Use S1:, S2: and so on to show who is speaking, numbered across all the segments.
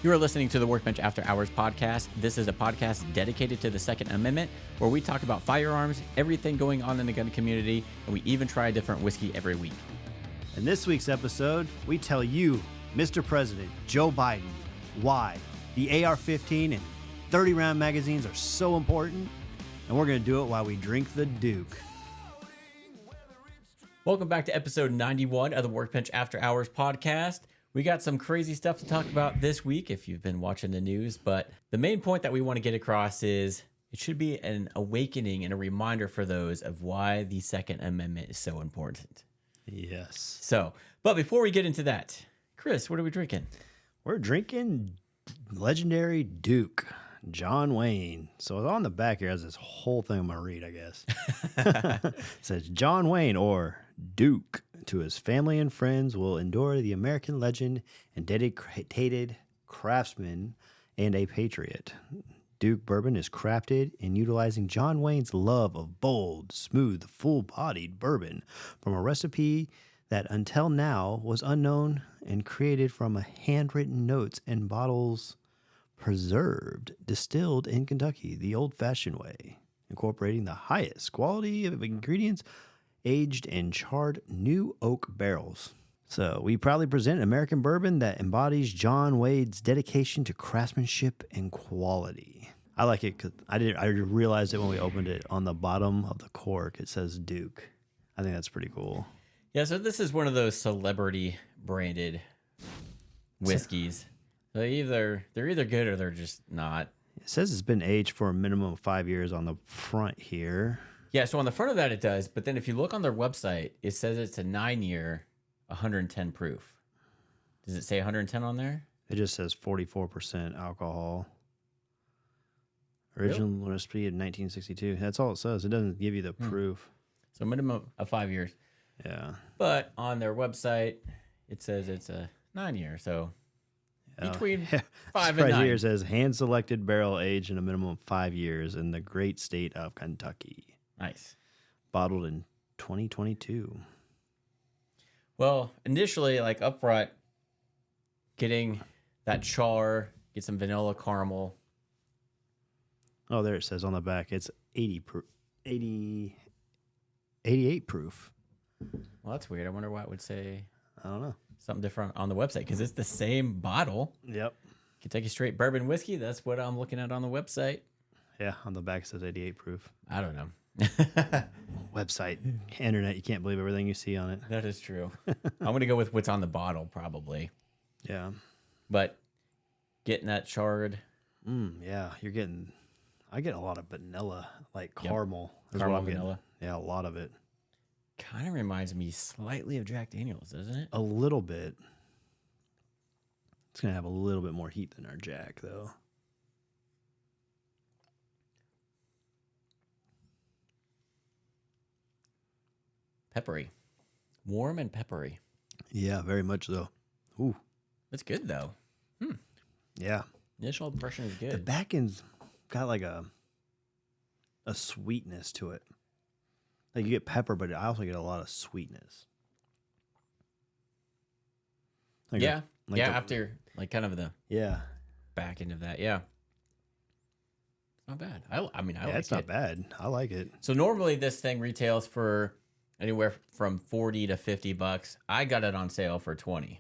S1: You are listening to the Workbench After Hours podcast. This is a podcast dedicated to the Second Amendment, where we talk about firearms, everything going on in the gun community, and we even try a different whiskey every week.
S2: In this week's episode, we tell you, Mr. President Joe Biden, why the AR-15 and 30-round magazines are so important, and we're going to do it while we drink the Duke.
S1: Welcome back to episode 91 of the Workbench After Hours podcast. We got some crazy stuff to talk about this week if you've been watching the news, but the main point that we want to get across is it should be an awakening and a reminder for those of why the Second Amendment is so important.
S2: Yes.
S1: So, but before we get into that, Chris, what are we drinking?
S2: We're drinking legendary Duke, John Wayne. So on the back here has this whole thing I'm going to read, I guess. It says, John Wayne, or Duke, to his family and friends, will endure the American legend and dedicated craftsman and a patriot. Duke Bourbon is crafted in utilizing John Wayne's love of bold, smooth, full-bodied bourbon from a recipe that until now was unknown and created from handwritten notes and bottles preserved, distilled in Kentucky the old-fashioned way, incorporating the highest quality of ingredients aged in charred new oak barrels. So we proudly present an American bourbon that embodies John Wayne's dedication to craftsmanship and quality. I like it because I realized it when we opened it. On the bottom of the cork, it says Duke. I think that's pretty cool.
S1: Yeah, so this is one of those celebrity branded whiskeys. So they're either good or they're just not.
S2: It says it's been aged for a minimum of 5 years on the front here.
S1: Yeah, so on the front of that it does, but then if you look on their website, it says it's a 9-year, 110 proof. Does it say 110 on there?
S2: It just says 44% alcohol. Original recipe in 1962. That's all it says. It doesn't give you the proof.
S1: So minimum of 5 years.
S2: Yeah.
S1: But on their website, it says it's a 9-year, so between 5 and 9.
S2: Right here it says hand-selected barrel aged in a minimum of 5 years in the great state of Kentucky.
S1: Nice.
S2: Bottled in 2022.
S1: Well, initially, like up front, getting that char, get some vanilla caramel.
S2: Oh, there it says on the back. It's 88 proof.
S1: Well, that's weird. I wonder why it would say
S2: I don't know.
S1: something different on the website, because it's the same bottle.
S2: Yep.
S1: Kentucky Straight Bourbon Whiskey. That's what I'm looking at on the website.
S2: Yeah, on the back it says 88 proof.
S1: I don't know.
S2: Website, internet, you can't believe everything you see on it.
S1: That is true. I'm going to go with what's on the bottle, probably.
S2: Yeah.
S1: But getting that charred.
S2: Yeah, I get a lot of vanilla, like caramel.
S1: Yep. Caramel vanilla.
S2: Yeah, a lot of it.
S1: Kind of reminds me slightly of Jack Daniels, doesn't it?
S2: A little bit. It's going to have a little bit more heat than our Jack, though.
S1: Peppery. Warm and peppery.
S2: Yeah, very much so. Ooh.
S1: That's good, though.
S2: Yeah.
S1: Initial impression is good.
S2: The back end's got like a sweetness to it. Like you get pepper, but I also get a lot of sweetness. Like
S1: after like kind of the back end of that, yeah. Not bad. I like it.
S2: It's not bad. I like it.
S1: So normally this thing retails for anywhere from $40 to $50. I got it on sale for $20.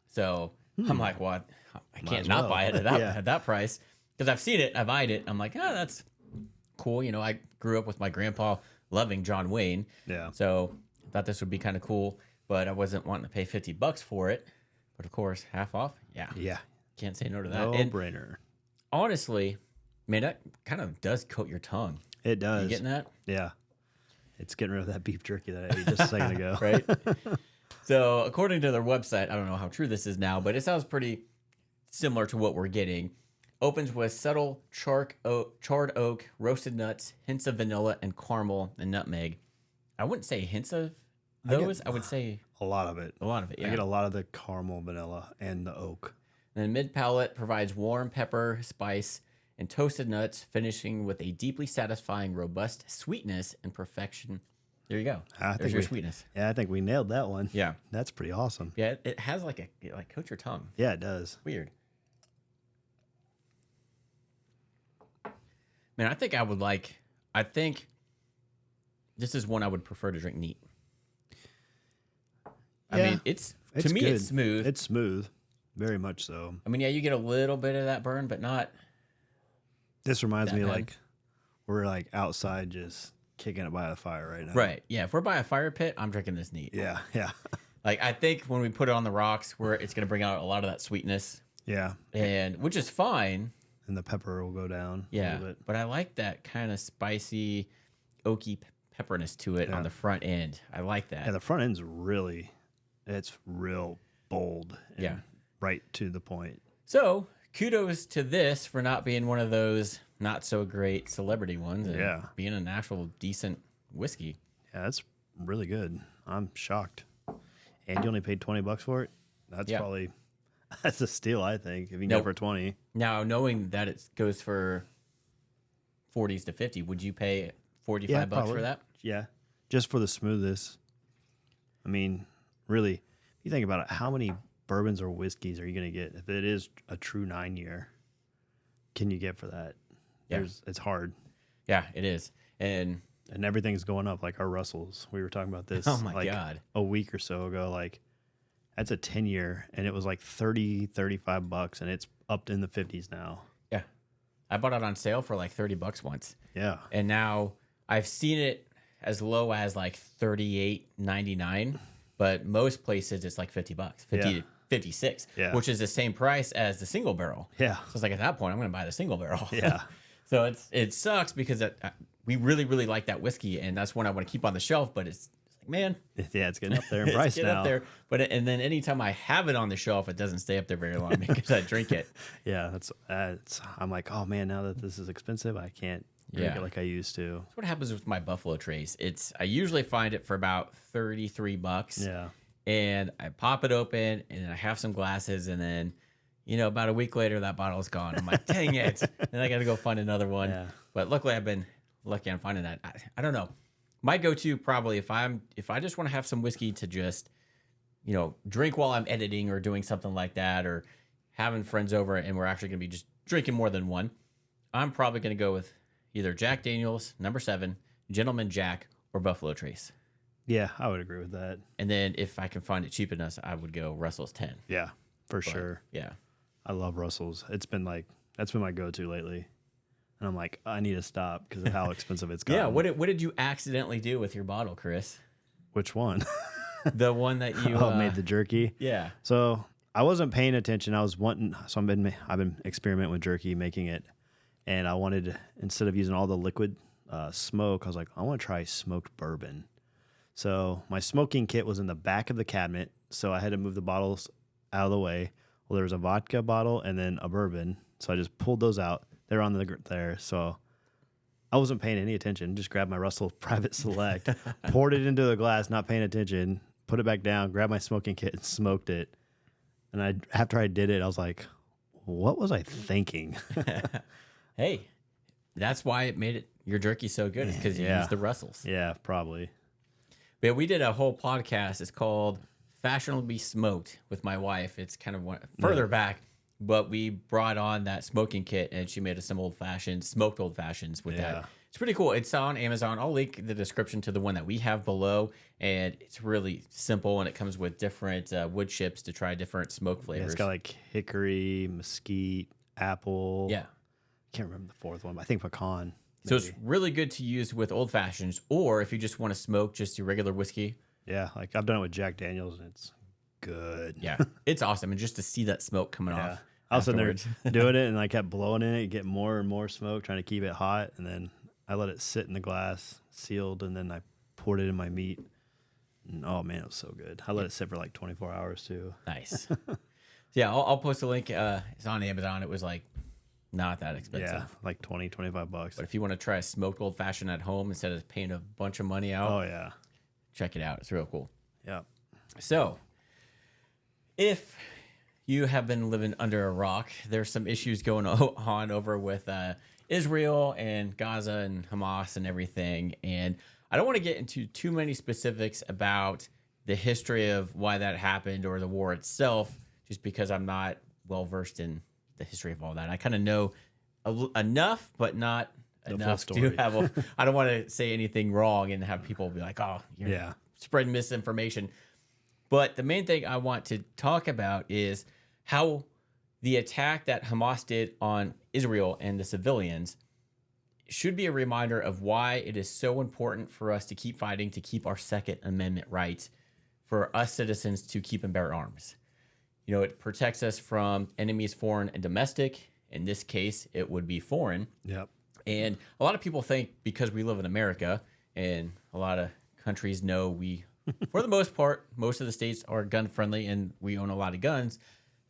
S1: So I'm like, what? I can't not buy it at that price, because I've seen it, I've eyed it. I'm like, that's cool. You know, I grew up with my grandpa loving John Wayne.
S2: Yeah.
S1: So I thought this would be kind of cool, but I wasn't wanting to pay $50 for it. But of course, half off. Yeah.
S2: Yeah.
S1: Can't say no to that.
S2: No brainer.
S1: Honestly, man, that kind of does coat your tongue.
S2: It does.
S1: You getting that?
S2: Yeah. It's getting rid of that beef jerky that I ate just a second ago.
S1: Right? So according to their website, I don't know how true this is now, but it sounds pretty similar to what we're getting. Opens with subtle charred oak, roasted nuts, hints of vanilla and caramel and nutmeg. I wouldn't say hints of those. I would say
S2: a lot of it.
S1: A lot of it, yeah.
S2: I get a lot of the caramel, vanilla, and the oak.
S1: And then mid-palate provides warm pepper, spice, and toasted nuts, finishing with a deeply satisfying, robust sweetness and perfection. There you go. There's your sweetness.
S2: Yeah, I think we nailed that one.
S1: Yeah.
S2: That's pretty awesome.
S1: Yeah, it has like coats your tongue.
S2: Yeah, it does.
S1: Weird. Man, I think this is one I would prefer to drink neat. I mean, it's to me,
S2: good.
S1: it's smooth.
S2: It's smooth. Very much so.
S1: I mean, yeah, you get a little bit of that burn, but not.
S2: This reminds me
S1: bad.
S2: like we're like outside just kicking it by the fire right now.
S1: Right. Yeah. If we're by a fire pit, I'm drinking this neat.
S2: Yeah. Yeah.
S1: Like, I think when we put it on the rocks, it's going to bring out a lot of that sweetness.
S2: Yeah.
S1: And which is fine.
S2: And the pepper will go down a
S1: Yeah.
S2: little bit.
S1: But I like that kind of spicy, oaky pepperness to it on the front end. I like that.
S2: Yeah, the front end's it's real bold. And right to the point.
S1: So kudos to this for not being one of those not so great celebrity ones. And being an actual decent whiskey.
S2: Yeah, that's really good. I'm shocked. And you only paid $20 for it? That's probably that's a steal, I think, if you can get it for 20.
S1: Now, knowing that it goes for 40s to 50, would you pay $45 for that?
S2: Yeah. Just for the smoothness. I mean, really, if you think about it, how many bourbons or whiskeys are you going to get? If it is a true 9-year, can you get for that?
S1: Yeah.
S2: It's hard.
S1: Yeah, it is. And
S2: everything's going up, like our Russells. We were talking about this
S1: God.
S2: a week or so ago. Like, that's a 10-year, and it was like $30-$35, and it's up in the 50s now.
S1: Yeah. I bought it on sale for like $30 once.
S2: Yeah.
S1: And now I've seen it as low as like $38.99, but most places it's like $50, 50 to 56, which is the same price as the single barrel.
S2: Yeah.
S1: So it's like, at that point, I'm going to buy the single barrel.
S2: Yeah.
S1: So it sucks because we really, really like that whiskey, and that's one I want to keep on the shelf, but it's like, man.
S2: Yeah, it's getting up there in price now.
S1: Up there. And then anytime I have it on the shelf, it doesn't stay up there very long because I drink it.
S2: Yeah, I'm like, oh man, now that this is expensive, I can't drink it like I used to.
S1: That's what happens with my Buffalo Trace. I usually find it for about $33.
S2: Yeah.
S1: And I pop it open, and then I have some glasses, and then, about a week later, that bottle's gone. I'm like, dang it. Then I got to go find another one. Yeah. But luckily, I've been lucky on finding that. I don't know. My go-to probably, if I just want to have some whiskey to just, drink while I'm editing or doing something like that, or having friends over and we're actually going to be just drinking more than one, I'm probably going to go with either Jack Daniel's No. 7, Gentleman Jack, or Buffalo Trace.
S2: Yeah, I would agree with that.
S1: And then if I can find it cheap enough, I would go Russell's 10.
S2: Yeah, sure.
S1: Yeah.
S2: I love Russell's. That's been my go-to lately. And I'm like, I need to stop because of how expensive it's gotten.
S1: Yeah, what did you accidentally do with your bottle, Chris?
S2: Which one?
S1: The one that you
S2: made the jerky.
S1: Yeah.
S2: So I wasn't paying attention. I was wanting. So I've been experimenting with jerky, making it, and I wanted, instead of using all the liquid smoke, I was like, I want to try smoked bourbon. So my smoking kit was in the back of the cabinet, so I had to move the bottles out of the way. Well, there was a vodka bottle and then a bourbon, so I just pulled those out. They're on there, so I wasn't paying any attention. Just grabbed my Russell Private Select, poured it into the glass, not paying attention, put it back down, grabbed my smoking kit, and smoked it. And after I did it, I was like, what was I thinking?
S1: Hey, that's why it made your jerky so good, is because you used the Russells.
S2: Yeah, probably.
S1: But we did a whole podcast. It's called Fashionably Smoked with my wife. It's kind of further back, but we brought on that smoking kit, and she made us some smoked old fashions with that. It's pretty cool. It's on Amazon. I'll link the description to the one that we have below, and it's really simple, and it comes with different wood chips to try different smoke flavors.
S2: Yeah, it's got like hickory, mesquite, apple.
S1: Yeah.
S2: I can't remember the fourth one, but I think pecan.
S1: So it's really good to use with old fashions, or if you just want to smoke just your regular whiskey.
S2: Yeah, like I've done it with Jack Daniel's, and it's good.
S1: Yeah, it's awesome. And just to see that smoke coming off.
S2: I was sitting there doing it, and I kept blowing in it, get more and more smoke, trying to keep it hot. And then I let it sit in the glass, sealed, and then I poured it in my meat. And, oh, man, it was so good. I let it sit for like 24 hours, too.
S1: Nice. Yeah, I'll post a link. It's on Amazon. It was like not that expensive.
S2: Yeah, like $20-25.
S1: But if you want to try a smoked old fashioned at home instead of paying a bunch of money out,
S2: oh yeah,
S1: check it out. It's real cool.
S2: Yeah.
S1: So, if you have been living under a rock, there's some issues going on over with Israel and Gaza and Hamas and everything. And I don't want to get into too many specifics about the history of why that happened or the war itself, just because I'm not well versed in the history of all that. I kind of know enough, but not enough to have I don't want to say anything wrong and have people be like, oh, you're spreading misinformation. But the main thing I want to talk about is how the attack that Hamas did on Israel and the civilians should be a reminder of why it is so important for us to keep fighting, to keep our Second Amendment rights, for us citizens to keep and bear arms. You know, it protects us from enemies, foreign and domestic. In this case, it would be foreign.
S2: Yep.
S1: And a lot of people think because we live in America, and a lot of countries know we, for the most part, most of the states are gun friendly and we own a lot of guns,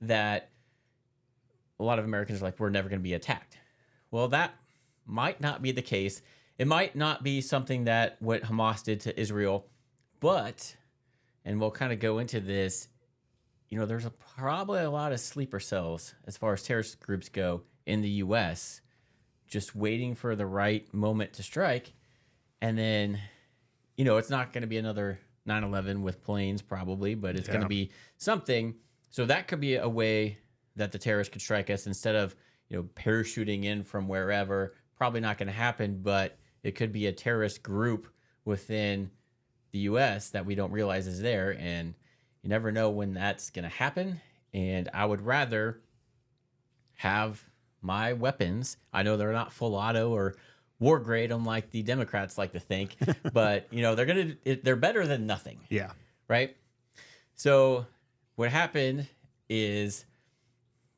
S1: that a lot of Americans are like, we're never going to be attacked. Well, that might not be the case. It might not be something that what Hamas did to Israel, but, and we'll kind of go into this, you know, there's probably a lot of sleeper cells as far as terrorist groups go in the U.S., just waiting for the right moment to strike. And then, you know, it's not going to be another 9/11 with planes probably, but it's going to be something. So that could be a way that the terrorists could strike us instead of, you know, parachuting in from wherever. Probably not going to happen, but it could be a terrorist group within the U.S. that we don't realize is there. And you never know when that's going to happen. And I would rather have my weapons. I know they're not full auto or war grade, unlike the Democrats like to think, but you know, they're better than nothing.
S2: Yeah.
S1: Right. So what happened is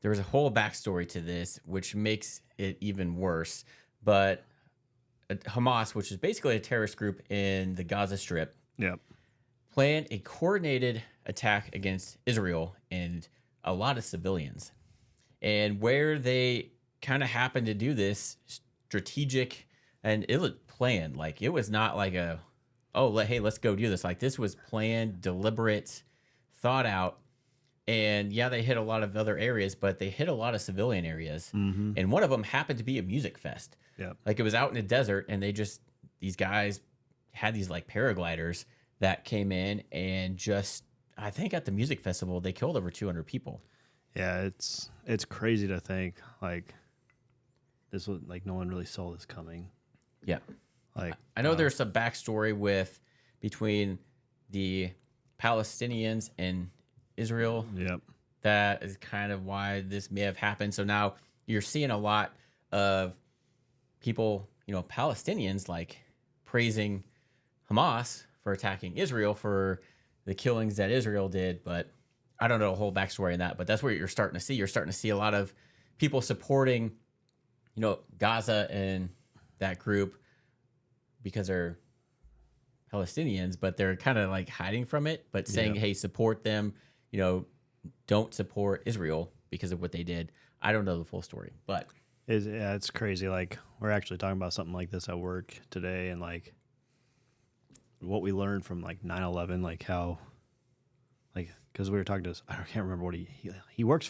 S1: there was a whole backstory to this, which makes it even worse. But Hamas, which is basically a terrorist group in the Gaza Strip, planned a coordinated attack against Israel and a lot of civilians. And where they kind of happened to do this strategic, and it was planned. Like, it was not like hey, let's go do this. Like, this was planned, deliberate, thought out. And yeah, they hit a lot of other areas, but they hit a lot of civilian areas. Mm-hmm. And one of them happened to be a music fest. Yeah. Like, it was out in the desert, and these guys had these like paragliders that came in and just, I think at the music festival, they killed over 200 people.
S2: Yeah, it's crazy to think like this was like no one really saw this coming.
S1: Yeah, like I know there's some backstory between the Palestinians and Israel.
S2: Yep,
S1: that is kind of why this may have happened. So now you're seeing a lot of people, you know, Palestinians like praising Hamas for attacking Israel for the killings that Israel did, but I don't know a whole backstory in that, but that's what you're starting to see. You're starting to see a lot of people supporting, you know, Gaza and that group because they're Palestinians, but they're kind of like hiding from it, but saying, hey, support them, you know, don't support Israel because of what they did. I don't know the full story, but
S2: it's crazy. Like, we're actually talking about something like this at work today, and like what we learned from like 9/11, like how, like, because we were talking to I can't remember what he works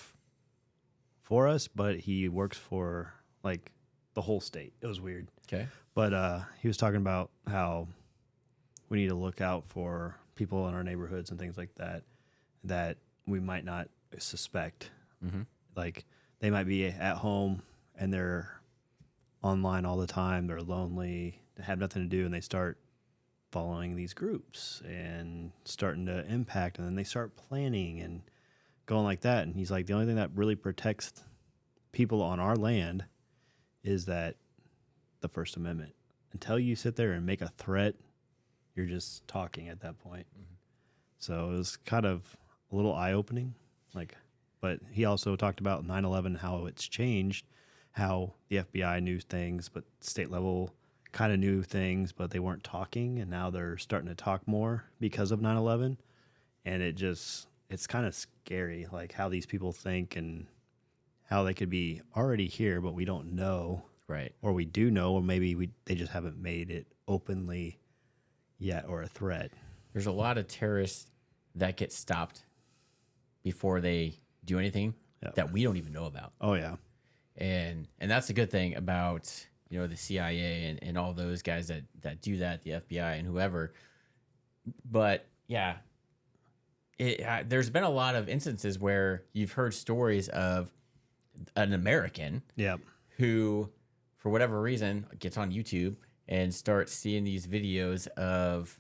S2: for us, but he works for like the whole state. It was weird.
S1: Okay.
S2: But he was talking about how we need to look out for people in our neighborhoods and things like that we might not suspect. Mm-hmm. Like, they might be at home and they're online all the time. They're lonely. They have nothing to do, and they start following these groups and starting to impact, and then they start planning and going like that. And he's like, the only thing that really protects people on our land is that the First Amendment. Until you sit there and make a threat, you're just talking at that point. Mm-hmm. So it was kind of a little eye-opening. Like, but he also talked about 9/11, how it's changed, how the FBI knew things, but state level kind of knew things, but they weren't talking, and now they're starting to talk more because of 9/11. And it's kind of scary, like how these people think and how they could be already here, but we don't know.
S1: Right.
S2: Or we do know, or maybe they just haven't made it openly yet, or a threat.
S1: There's a lot of terrorists that get stopped before they do anything that we don't even know about.
S2: Oh, yeah.
S1: And that's a good thing about, you know, the CIA and all those guys that do that, the FBI and whoever. But yeah, there's been a lot of instances where you've heard stories of an American who for whatever reason, gets on YouTube and starts seeing these videos of,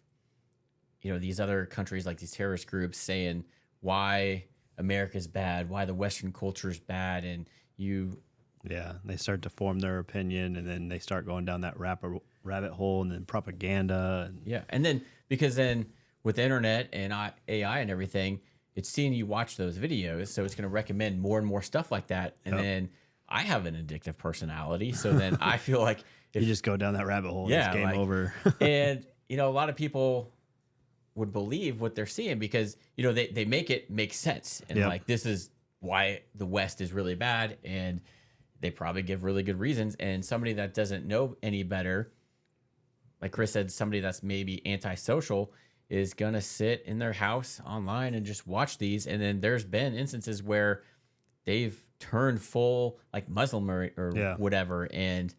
S1: these other countries, like these terrorist groups, saying why America's bad, why the Western culture is bad, and
S2: Yeah, they start to form their opinion, and then they start going down that rabbit hole, and then propaganda.
S1: And then because then with the internet and AI and everything, it's seeing you watch those videos, so it's going to recommend more and more stuff like that. And then I have an addictive personality, so then I feel like
S2: you just go down that rabbit hole, and it's game over.
S1: And a lot of people would believe what they're seeing because they make it make sense, and like this is why the West is really bad, and they probably give really good reasons. And somebody that doesn't know any better, like Chris said, somebody that's maybe antisocial is going to sit in their house online and just watch these. And then there's been instances where they've turned full like Muslim or whatever and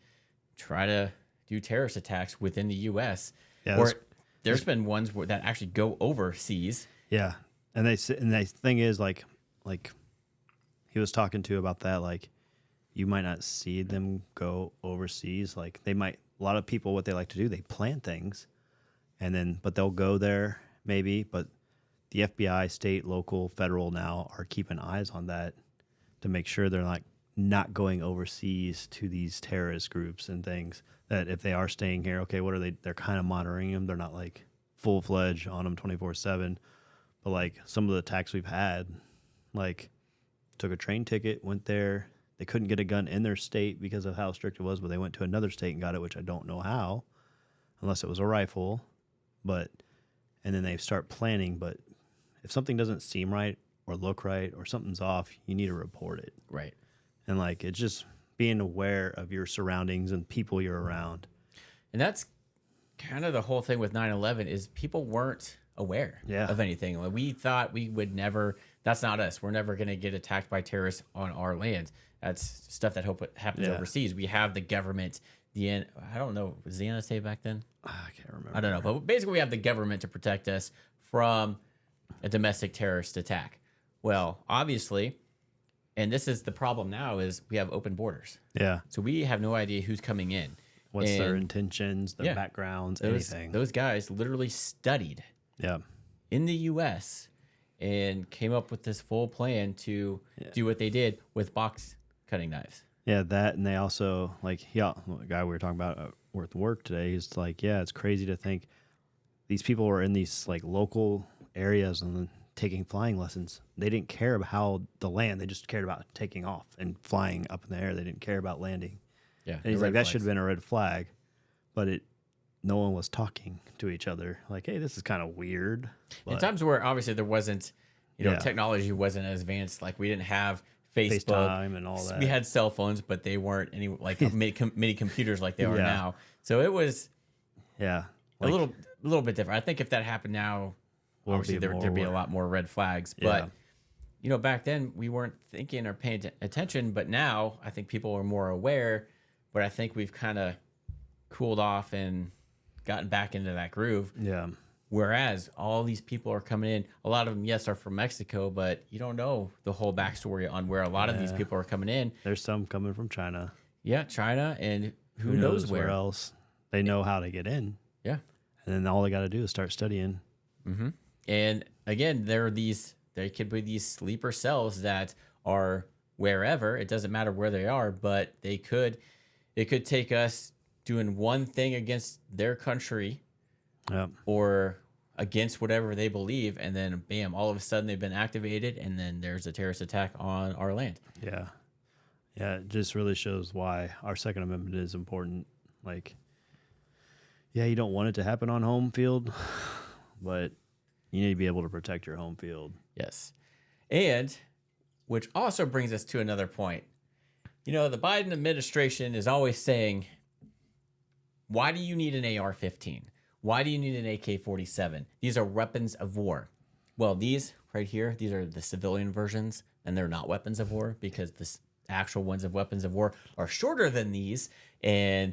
S1: try to do terrorist attacks within the U.S. Or there's been ones that actually go overseas.
S2: Yeah. And the thing is like he was talking to about that, like you might not see them go overseas. Like a lot of people, what they like to do, they plan things but they'll go there maybe, but the FBI, state, local, federal now are keeping eyes on that to make sure they're not going overseas to these terrorist groups and things, that if they are staying here, okay, what are they? They're kind of monitoring them. They're not like full-fledged on them 24/7. But like some of the attacks we've had, like took a train ticket, went there. They couldn't get a gun in their state because of how strict it was, but they went to another state and got it, which I don't know how, unless it was a rifle. And then they start planning. But if something doesn't seem right or look right or something's off, you need to report it.
S1: Right.
S2: And like it's just being aware of your surroundings and people you're around.
S1: And that's kind of the whole thing with 9/11 is people weren't aware of anything. Like we thought we would never. That's not us. We're never going to get attacked by terrorists on our land. That's stuff that happens overseas. We have the government. I don't know. Was the NSA back then?
S2: I can't remember.
S1: I don't know. But basically, we have the government to protect us from a domestic terrorist attack. Well, obviously, and this is the problem now, is we have open borders.
S2: Yeah.
S1: So we have no idea who's coming in.
S2: What's their intentions, their backgrounds, anything.
S1: Those guys literally studied in the U.S. and came up with this full plan to do what they did with box cutting knives.
S2: Yeah, that, and they also, like, the guy we were talking about with work today, he's like, it's crazy to think these people were in these, like, local areas and taking flying lessons. They didn't care about how the land, they just cared about taking off and flying up in the air. They didn't care about landing.
S1: Yeah.
S2: And he's like, that should have been a red flag, but no one was talking to each other. Like, hey, this is kind of weird.
S1: In times where obviously there wasn't, technology wasn't as advanced. Like we didn't have FaceTime
S2: and all that.
S1: We had cell phones, but they weren't many computers like they are now. So it was a little bit different. I think if that happened now, obviously there'd be a lot more red flags. But back then we weren't thinking or paying attention. But now I think people are more aware. But I think we've kind of cooled off and gotten back into that groove.
S2: Yeah.
S1: Whereas all these people are coming in, a lot of them, yes, are from Mexico, but you don't know the whole backstory on where a lot of these people are coming in.
S2: There's some coming from China.
S1: Yeah, China, and who knows where
S2: else. They know how to get in.
S1: Yeah.
S2: And then all they got to do is start studying.
S1: Mm-hmm. And again, there could be these sleeper cells that are wherever. It doesn't matter where they are, but it could take us doing one thing against their country or against whatever they believe, and then bam, all of a sudden they've been activated, and then there's a terrorist attack on our land.
S2: Yeah. Yeah, it just really shows why our Second Amendment is important. Like, you don't want it to happen on home field, but you need to be able to protect your home field.
S1: Yes. And which also brings us to another point. The Biden administration is always saying, why do you need an AR-15? Why do you need an AK-47? These are weapons of war. Well, these right here, these are the civilian versions, and they're not weapons of war because the actual ones of weapons of war are shorter than these and,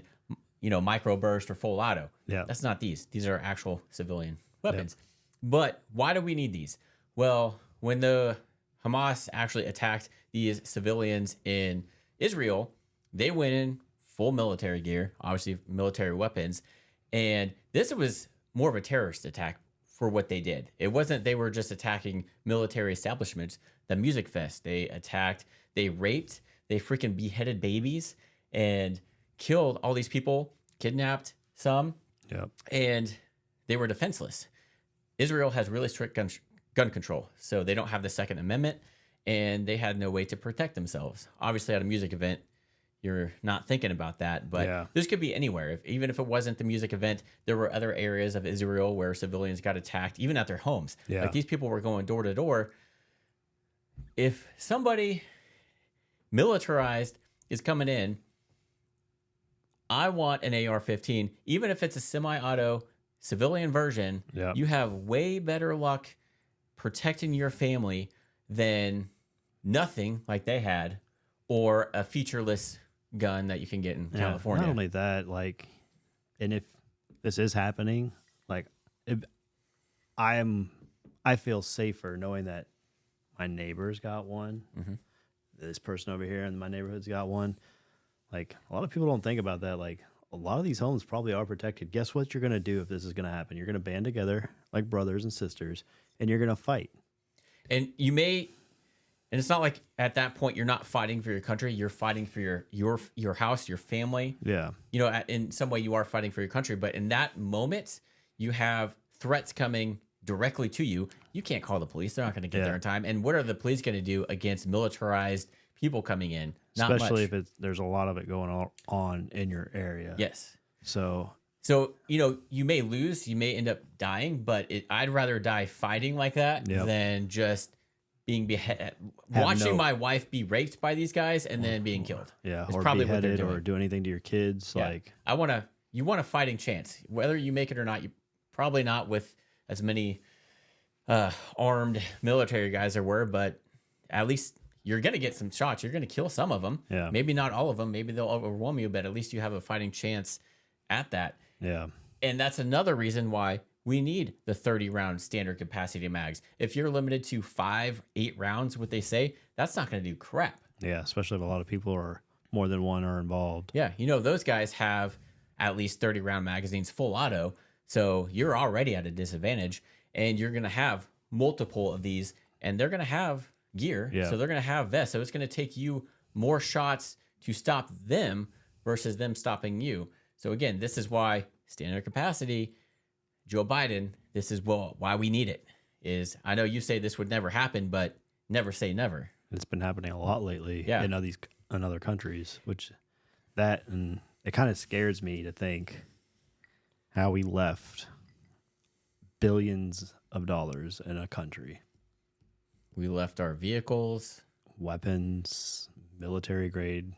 S1: microburst or full auto.
S2: Yeah.
S1: That's not these. These are actual civilian weapons. Yep. But why do we need these? Well, when the Hamas actually attacked these civilians in Israel, they went in full military gear, obviously military weapons. And this was more of a terrorist attack for what they did. It wasn't they were just attacking military establishments. The music fest, they attacked, they raped, they freaking beheaded babies and killed all these people, kidnapped some, and they were defenseless. Israel has really strict gun control, so they don't have the Second Amendment, and they had no way to protect themselves. Obviously, at a music event, you're not thinking about that, but this could be anywhere. Even if it wasn't the music event, there were other areas of Israel where civilians got attacked, even at their homes. Like these people were going door to door. If somebody militarized is coming in, I want an AR-15, even if it's a semi-auto civilian version. You have way better luck protecting your family than nothing like they had, or a featureless gun that you can get in California.
S2: Not only that, like, and if this is happening, like, I feel safer knowing that my neighbor's got one. This person over here in my neighborhood's got one. Like, a lot of people don't think about that. Like, a lot of these homes probably are protected. Guess what you're going to do if this is going to happen? You're going to band together like brothers and sisters, and you're going to fight. And
S1: you may, and it's not like at that point you're not fighting for your country. You're fighting for your house, your family.
S2: Yeah.
S1: You know, in some way you are fighting for your country, but in that moment you have threats coming directly to you. You can't call the police. They're not going to get there in time. And what are the police going to do against militarized people coming in? Not
S2: especially
S1: much.
S2: if there's a lot of it going on in your area.
S1: Yes.
S2: So,
S1: you know, you may lose, you may end up dying, but I'd rather die fighting like that than just being beheaded, watching my wife be raped by these guys and then being killed.
S2: Yeah,
S1: it's
S2: or
S1: probably
S2: beheaded or do anything to your kids.
S1: Yeah.
S2: Like,
S1: you want a fighting chance, whether you make it or not. You probably not with as many armed military guys there were, but at least you're going to get some shots. You're going to kill some of them.
S2: Yeah.
S1: Maybe not all of them. Maybe they'll overwhelm you, but at least you have a fighting chance at that.
S2: Yeah.
S1: And that's another reason why we need the 30-round standard capacity mags. If you're limited to 5, 8 rounds, what they say, that's not going to do crap.
S2: Yeah, especially if a lot of people or more than one are involved.
S1: Yeah, you know, those guys have at least 30-round magazines full auto, so you're already at a disadvantage, and you're going to have multiple of these, and they're going to have gear, so they're going to have vests, so it's going to take you more shots to stop them versus them stopping you. So again, this is why standard capacity, Joe Biden, this is why we need it. Is I know you say this would never happen, but never say never.
S2: It's been happening a lot lately in other countries, and it kind of scares me to think how we left billions of dollars in a country.
S1: We left our vehicles,
S2: weapons, military grade,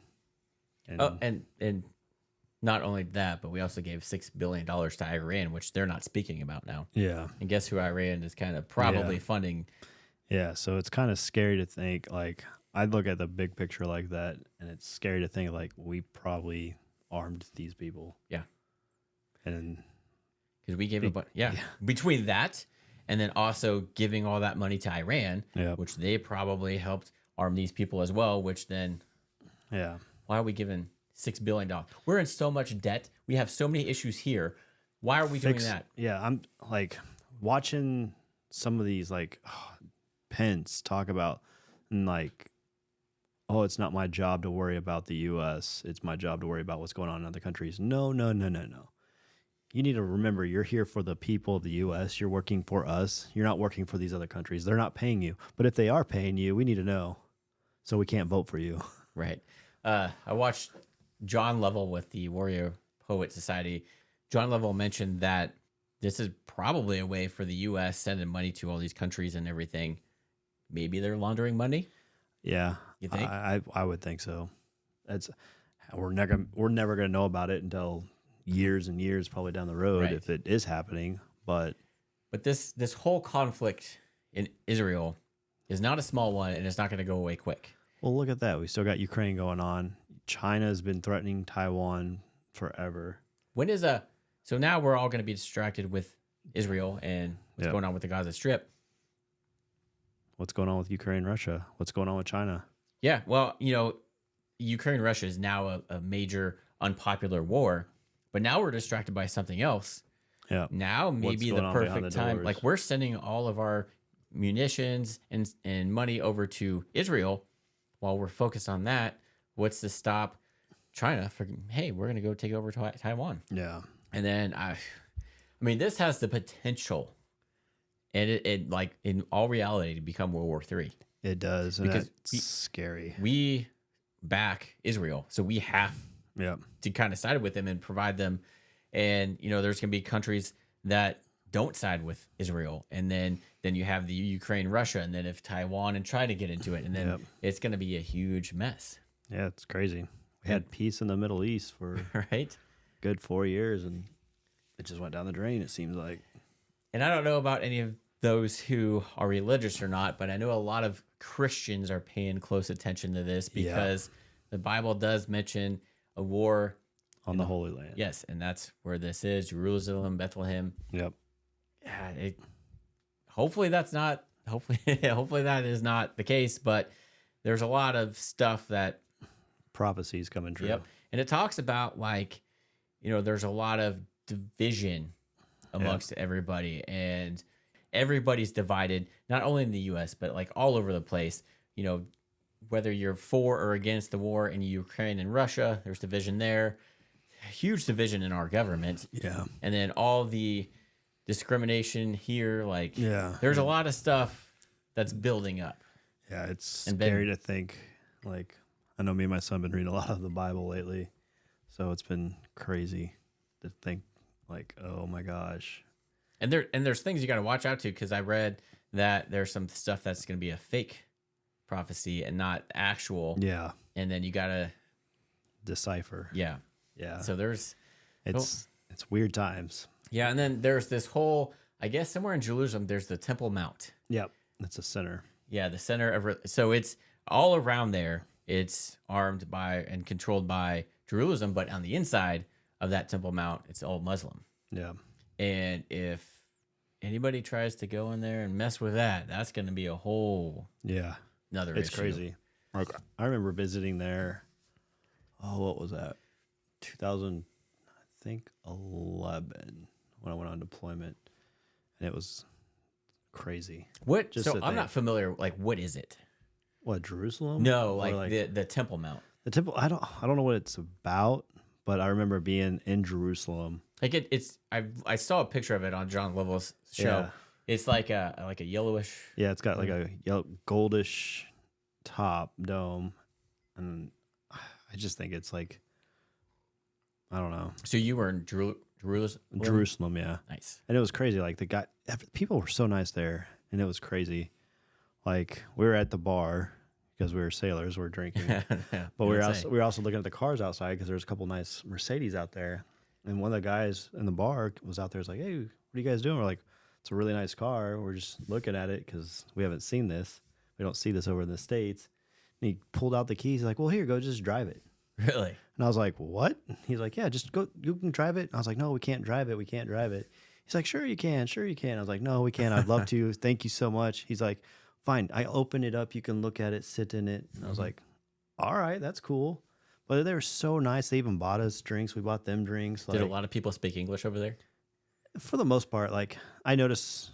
S1: and not only that, but we also gave $6 billion to Iran, which they're not speaking about now.
S2: Yeah.
S1: And guess who Iran is kind of probably funding?
S2: Yeah. So it's kind of scary to think, like, I look at the big picture like that, and it's scary to think, like, we probably armed these people.
S1: Yeah.
S2: And
S1: because we gave between that and then also giving all that money to Iran, which they probably helped arm these people as well, which then, why are we giving $6 billion? We're in so much debt. We have so many issues here. Why are we doing that?
S2: Yeah, I'm like watching some of these, like, Pence talk about, and like, oh, it's not my job to worry about the U.S. It's my job to worry about what's going on in other countries. No. You need to remember, you're here for the people of the U.S. You're working for us. You're not working for these other countries. They're not paying you. But if they are paying you, we need to know, so we can't vote for you.
S1: Right. I watched John Lovell with the Warrior Poet Society. John Lovell mentioned that this is probably a way for the U.S. sending money to all these countries and everything. Maybe they're laundering money.
S2: Yeah,
S1: you think?
S2: I would think so. We're never gonna know about it until years and years probably down the road if it is happening. But
S1: this whole conflict in Israel is not a small one, and it's not going to go away quick.
S2: Well, look at that. We still got Ukraine going on. China has been threatening Taiwan forever.
S1: So now we're all going to be distracted with Israel and what's going on with the Gaza Strip.
S2: What's going on with Ukraine, Russia? What's going on with China?
S1: Yeah, well, you know, Ukraine, Russia is now a major unpopular war. But now we're distracted by something else.
S2: Yeah.
S1: Now maybe the perfect time. Like we're sending all of our munitions and money over to Israel while we're focused on that. What's to stop China from, hey, we're going to go take over Taiwan?
S2: Yeah.
S1: And then I mean, this has the potential, and it like in all reality to become World War III.
S2: It does, because it's scary.
S1: We back Israel, so we have to kind of side with them and provide them. And you know, there's going to be countries that don't side with Israel, and then you have the Ukraine, Russia, and then if Taiwan and try to get into it, and then it's going to be a huge mess.
S2: Yeah, it's crazy. We had peace in the Middle East for good 4 years, and it just went down the drain, it seems like.
S1: And I don't know about any of those who are religious or not, but I know a lot of Christians are paying close attention to this because the Bible does mention a war
S2: on the Holy Land.
S1: Yes, and that's where this is, Jerusalem, Bethlehem.
S2: Yep.
S1: Yeah, hopefully that's not, hopefully that is not the case, but there's a lot of stuff that
S2: prophecies coming true.
S1: Yep. And it talks about, like, you know, there's a lot of division amongst everybody, and everybody's divided, not only in the U.S., but like all over the place. You know, whether you're for or against the war in Ukraine and Russia, there's division there. Huge division in our government.
S2: Yeah.
S1: And then all the discrimination here, like, there's a lot of stuff that's building up.
S2: Yeah, it's scary to think. Like, I know me and my son have been reading a lot of the Bible lately, so it's been crazy to think, like, oh my gosh.
S1: And there's things you got to watch out to, because I read that there's some stuff that's going to be a fake prophecy and not actual.
S2: Yeah.
S1: And then you got to
S2: decipher.
S1: Yeah.
S2: Yeah.
S1: So
S2: it's weird times.
S1: Yeah, and then there's this whole, I guess somewhere in Jerusalem, there's the Temple Mount.
S2: Yep. That's a center.
S1: Yeah, the center of, so it's all around there. It's armed by and controlled by Jerusalem, but on the inside of that Temple Mount, it's all Muslim.
S2: Yeah.
S1: And if anybody tries to go in there and mess with that, that's going to be a whole another issue.
S2: It's crazy. Like, I remember visiting there. Oh, what was that? 2011 when I went on deployment, and it was crazy.
S1: What? Just so I'm not familiar. Like, what is it?
S2: What, Jerusalem?
S1: No, like the Temple Mount.
S2: The temple. I don't know what it's about, but I remember being in Jerusalem.
S1: Like I saw a picture of it on John Lovell's show.
S2: Yeah.
S1: It's like a yellowish.
S2: Yeah, it's got like a yellow, goldish top dome, and I just think it's like, I don't know.
S1: So you were in Jerusalem?
S2: Jerusalem, yeah.
S1: Nice.
S2: And it was crazy. Like people were so nice there, and it was crazy. Like, we were at the bar because we were sailors, we were drinking, but we were also looking at the cars outside because there was a couple nice Mercedes out there. And one of the guys in the bar was out there. Was like, "Hey, what are you guys doing?" We're like, "It's a really nice car. We're just looking at it because we haven't seen this. We don't see this over in the States." And he pulled out the keys. He's like, "Well, here, go, just drive it."
S1: Really?
S2: And I was like, "What?" He's like, "Yeah, just go. You can drive it." And I was like, "No, we can't drive it. We can't drive it." He's like, "Sure you can. Sure you can." I was like, "No, we can't. I'd love to. Thank you so much." He's like, "Fine. I open it up. You can look at it, sit in it." And I was like, "All right, that's cool." But they were so nice. They even bought us drinks. We bought them drinks.
S1: Did a lot of people speak English over there?
S2: For the most part, like, I notice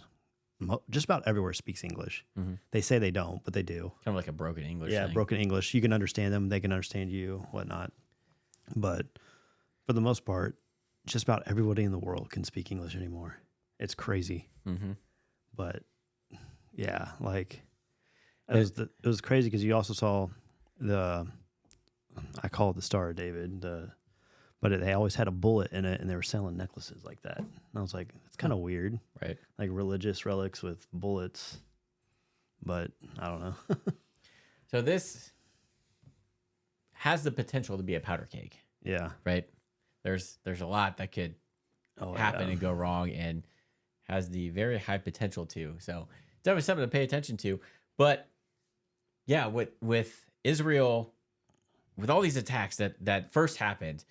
S2: just about everywhere speaks English. Mm-hmm. They say they don't, but they do.
S1: Kind of like a broken English
S2: thing. Broken English. You can understand them. They can understand you, whatnot. But for the most part, just about everybody in the world can speak English anymore. It's crazy. Mm-hmm. But, yeah, like, it was crazy because you also saw I call it the Star of David, but they always had a bullet in it, and they were selling necklaces like that. And I was like, it's kind of weird,
S1: right?
S2: Like religious relics with bullets, but I don't know.
S1: So this has the potential to be a powder keg.
S2: Yeah,
S1: right. There's a lot that could happen and go wrong, and has the very high potential to. So definitely something to pay attention to. But yeah, with Israel. With all these attacks that first happened,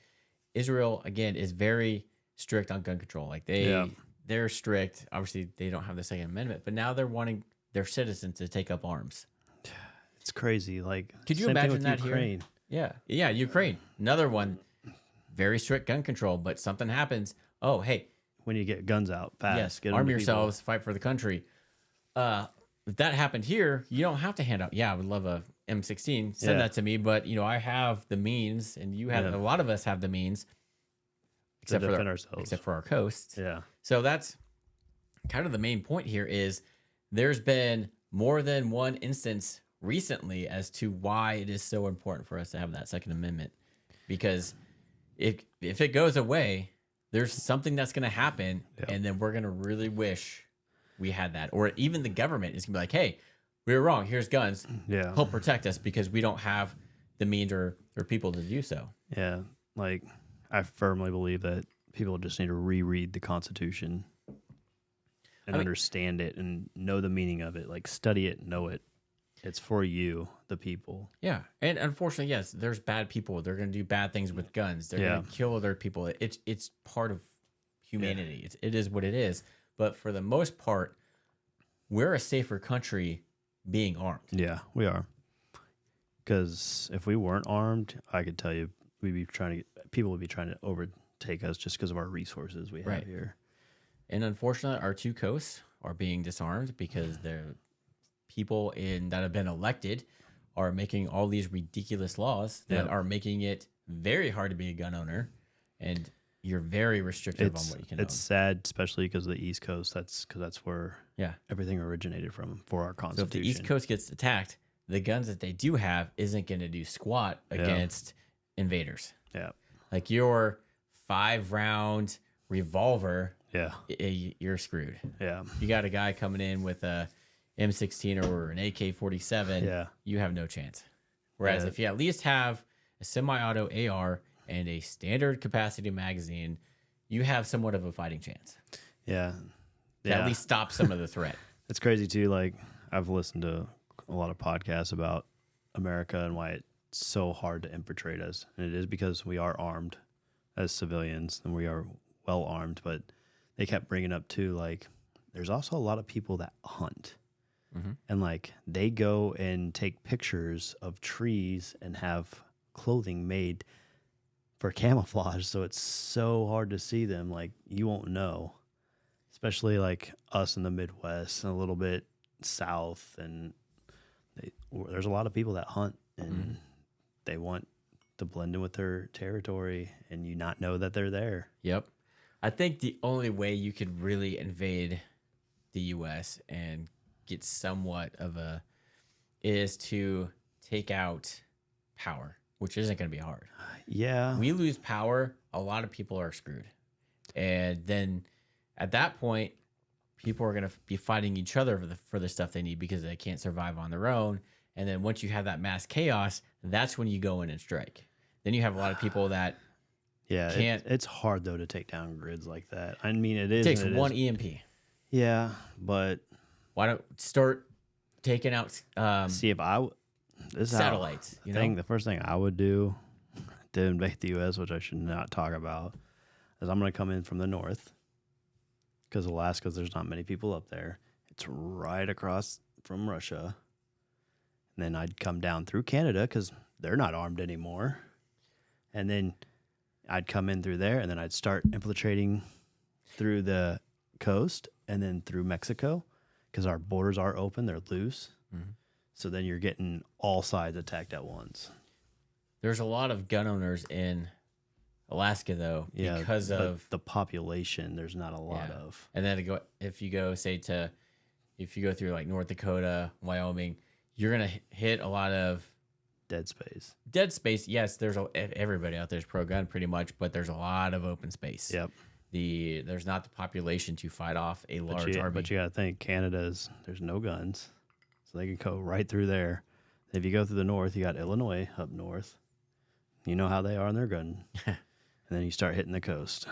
S1: Israel, again, is very strict on gun control. Like they're strict. Obviously, they don't have the Second Amendment, but now they're wanting their citizens to take up arms.
S2: It's crazy. Like,
S1: could you imagine that Ukraine? Here? Yeah, Ukraine. Another one very strict gun control, but something happens. Oh, hey,
S2: when you get guns out fast,
S1: yes,
S2: get 'em
S1: arm
S2: to
S1: yourselves, fight for the country. If that happened here, you don't have to hand out. Yeah, I would love a M16. Send that to me, but I have the means, and you have a lot of us have the means, except
S2: to
S1: for
S2: defend ourselves,
S1: except for our coasts.
S2: Yeah.
S1: So that's kind of the main point here. Is there's been more than one instance recently as to why it is so important for us to have that Second Amendment, because if it goes away, there's something that's going to happen, and then we're going to really wish we had that. Or even the government is going to be like, hey, we were wrong. Here's guns.
S2: Yeah.
S1: Help protect us because we don't have the means or people to do so.
S2: Yeah. Like, I firmly believe that people just need to reread the Constitution and understand it and know the meaning of it. Like, study it, know it. It's for you, the people.
S1: Yeah. And unfortunately, yes, there's bad people. They're going to do bad things with guns. They're going to kill other people. It's part of humanity. It is what it is. But for the most part, we're a safer country being armed.
S2: Yeah, we are. Because if we weren't armed, I could tell you, people would be trying to overtake us just because of our resources we have here.
S1: And unfortunately, our two coasts are being disarmed because the people that have been elected are making all these ridiculous laws that are making it very hard to be a gun owner, and you're very restrictive on what you can
S2: It's sad, especially because of the East Coast. That's where everything originated from for our Constitution.
S1: So if the East Coast gets attacked, the guns that they do have isn't going to do squat against invaders.
S2: Yeah.
S1: Like your 5-round revolver, you're screwed.
S2: Yeah.
S1: You got a guy coming in with a M16 or an AK-47, you have no chance. Whereas if you at least have a semi-auto AR and a standard capacity magazine, you have somewhat of a fighting chance.
S2: Yeah.
S1: To at least stop some of the threat.
S2: It's crazy too. Like, I've listened to a lot of podcasts about America and why it's so hard to infiltrate us. And it is because we are armed as civilians and we are well armed. But they kept bringing up too, like, there's also a lot of people that hunt. And like, they go and take pictures of trees and have clothing made for camouflage, so it's so hard to see them. Like, you won't know, especially like us in the Midwest and a little bit south, and there's a lot of people that hunt and they want to blend in with their territory and you not know that they're there.
S1: Yep. I think the only way you could really invade the U.S. and get somewhat of is to take out power, which isn't going to be hard.
S2: Yeah.
S1: We lose power, a lot of people are screwed. And then at that point, people are going to be fighting each other for the stuff they need because they can't survive on their own. And then once you have that mass chaos, that's when you go in and strike. Then you have a lot of people that can't.
S2: It's hard, though, to take down grids like that. I mean, it is.
S1: It takes one EMP.
S2: Yeah, but
S1: why don't start taking out
S2: see if
S1: satellites?
S2: The first thing I would do to invade the U.S., which I should not talk about, is I'm going to come in from the north because Alaska, there's not many people up there. It's right across from Russia. And then I'd come down through Canada because they're not armed anymore. And then I'd come in through there, and then I'd start infiltrating through the coast and then through Mexico because our borders are open. They're loose. So then you're getting all sides attacked at once.
S1: There's a lot of gun owners in Alaska, though, because of
S2: the population. There's not a lot of.
S1: And then if you go through like North Dakota, Wyoming, you're gonna hit a lot of
S2: dead space.
S1: Dead space. Yes, everybody out there is pro gun pretty much, but there's a lot of open space.
S2: Yep.
S1: There's not the population to fight off a large army.
S2: But you gotta think there's no guns, so they can go right through there. If you go through the north, you got Illinois up north. You know how they are on their gun. And then you start hitting the coast.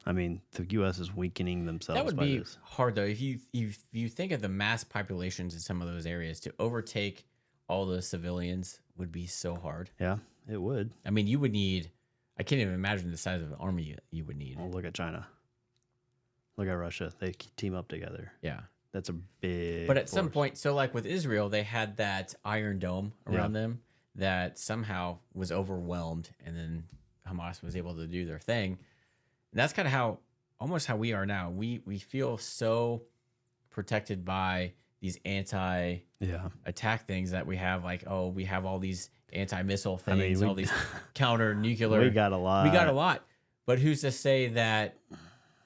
S2: I mean, the U.S. is weakening themselves.
S1: That would be hard, though. If you think of the mass populations in some of those areas, to overtake all those civilians would be so hard.
S2: Yeah, it would.
S1: I mean, you would need. I can't even imagine the size of an army you would need.
S2: Well, look at China. Look at Russia. They team up together.
S1: Yeah.
S2: That's a big
S1: But at some point, so like with Israel, they had that Iron Dome around them. that somehow was overwhelmed, and then Hamas was able to do their thing. And that's kind of how almost how we are now. We feel so protected by these anti-attack things that we have. Like, oh, we have all these anti-missile things, all these counter-nuclear.
S2: We got a lot.
S1: We got a lot. But who's to say that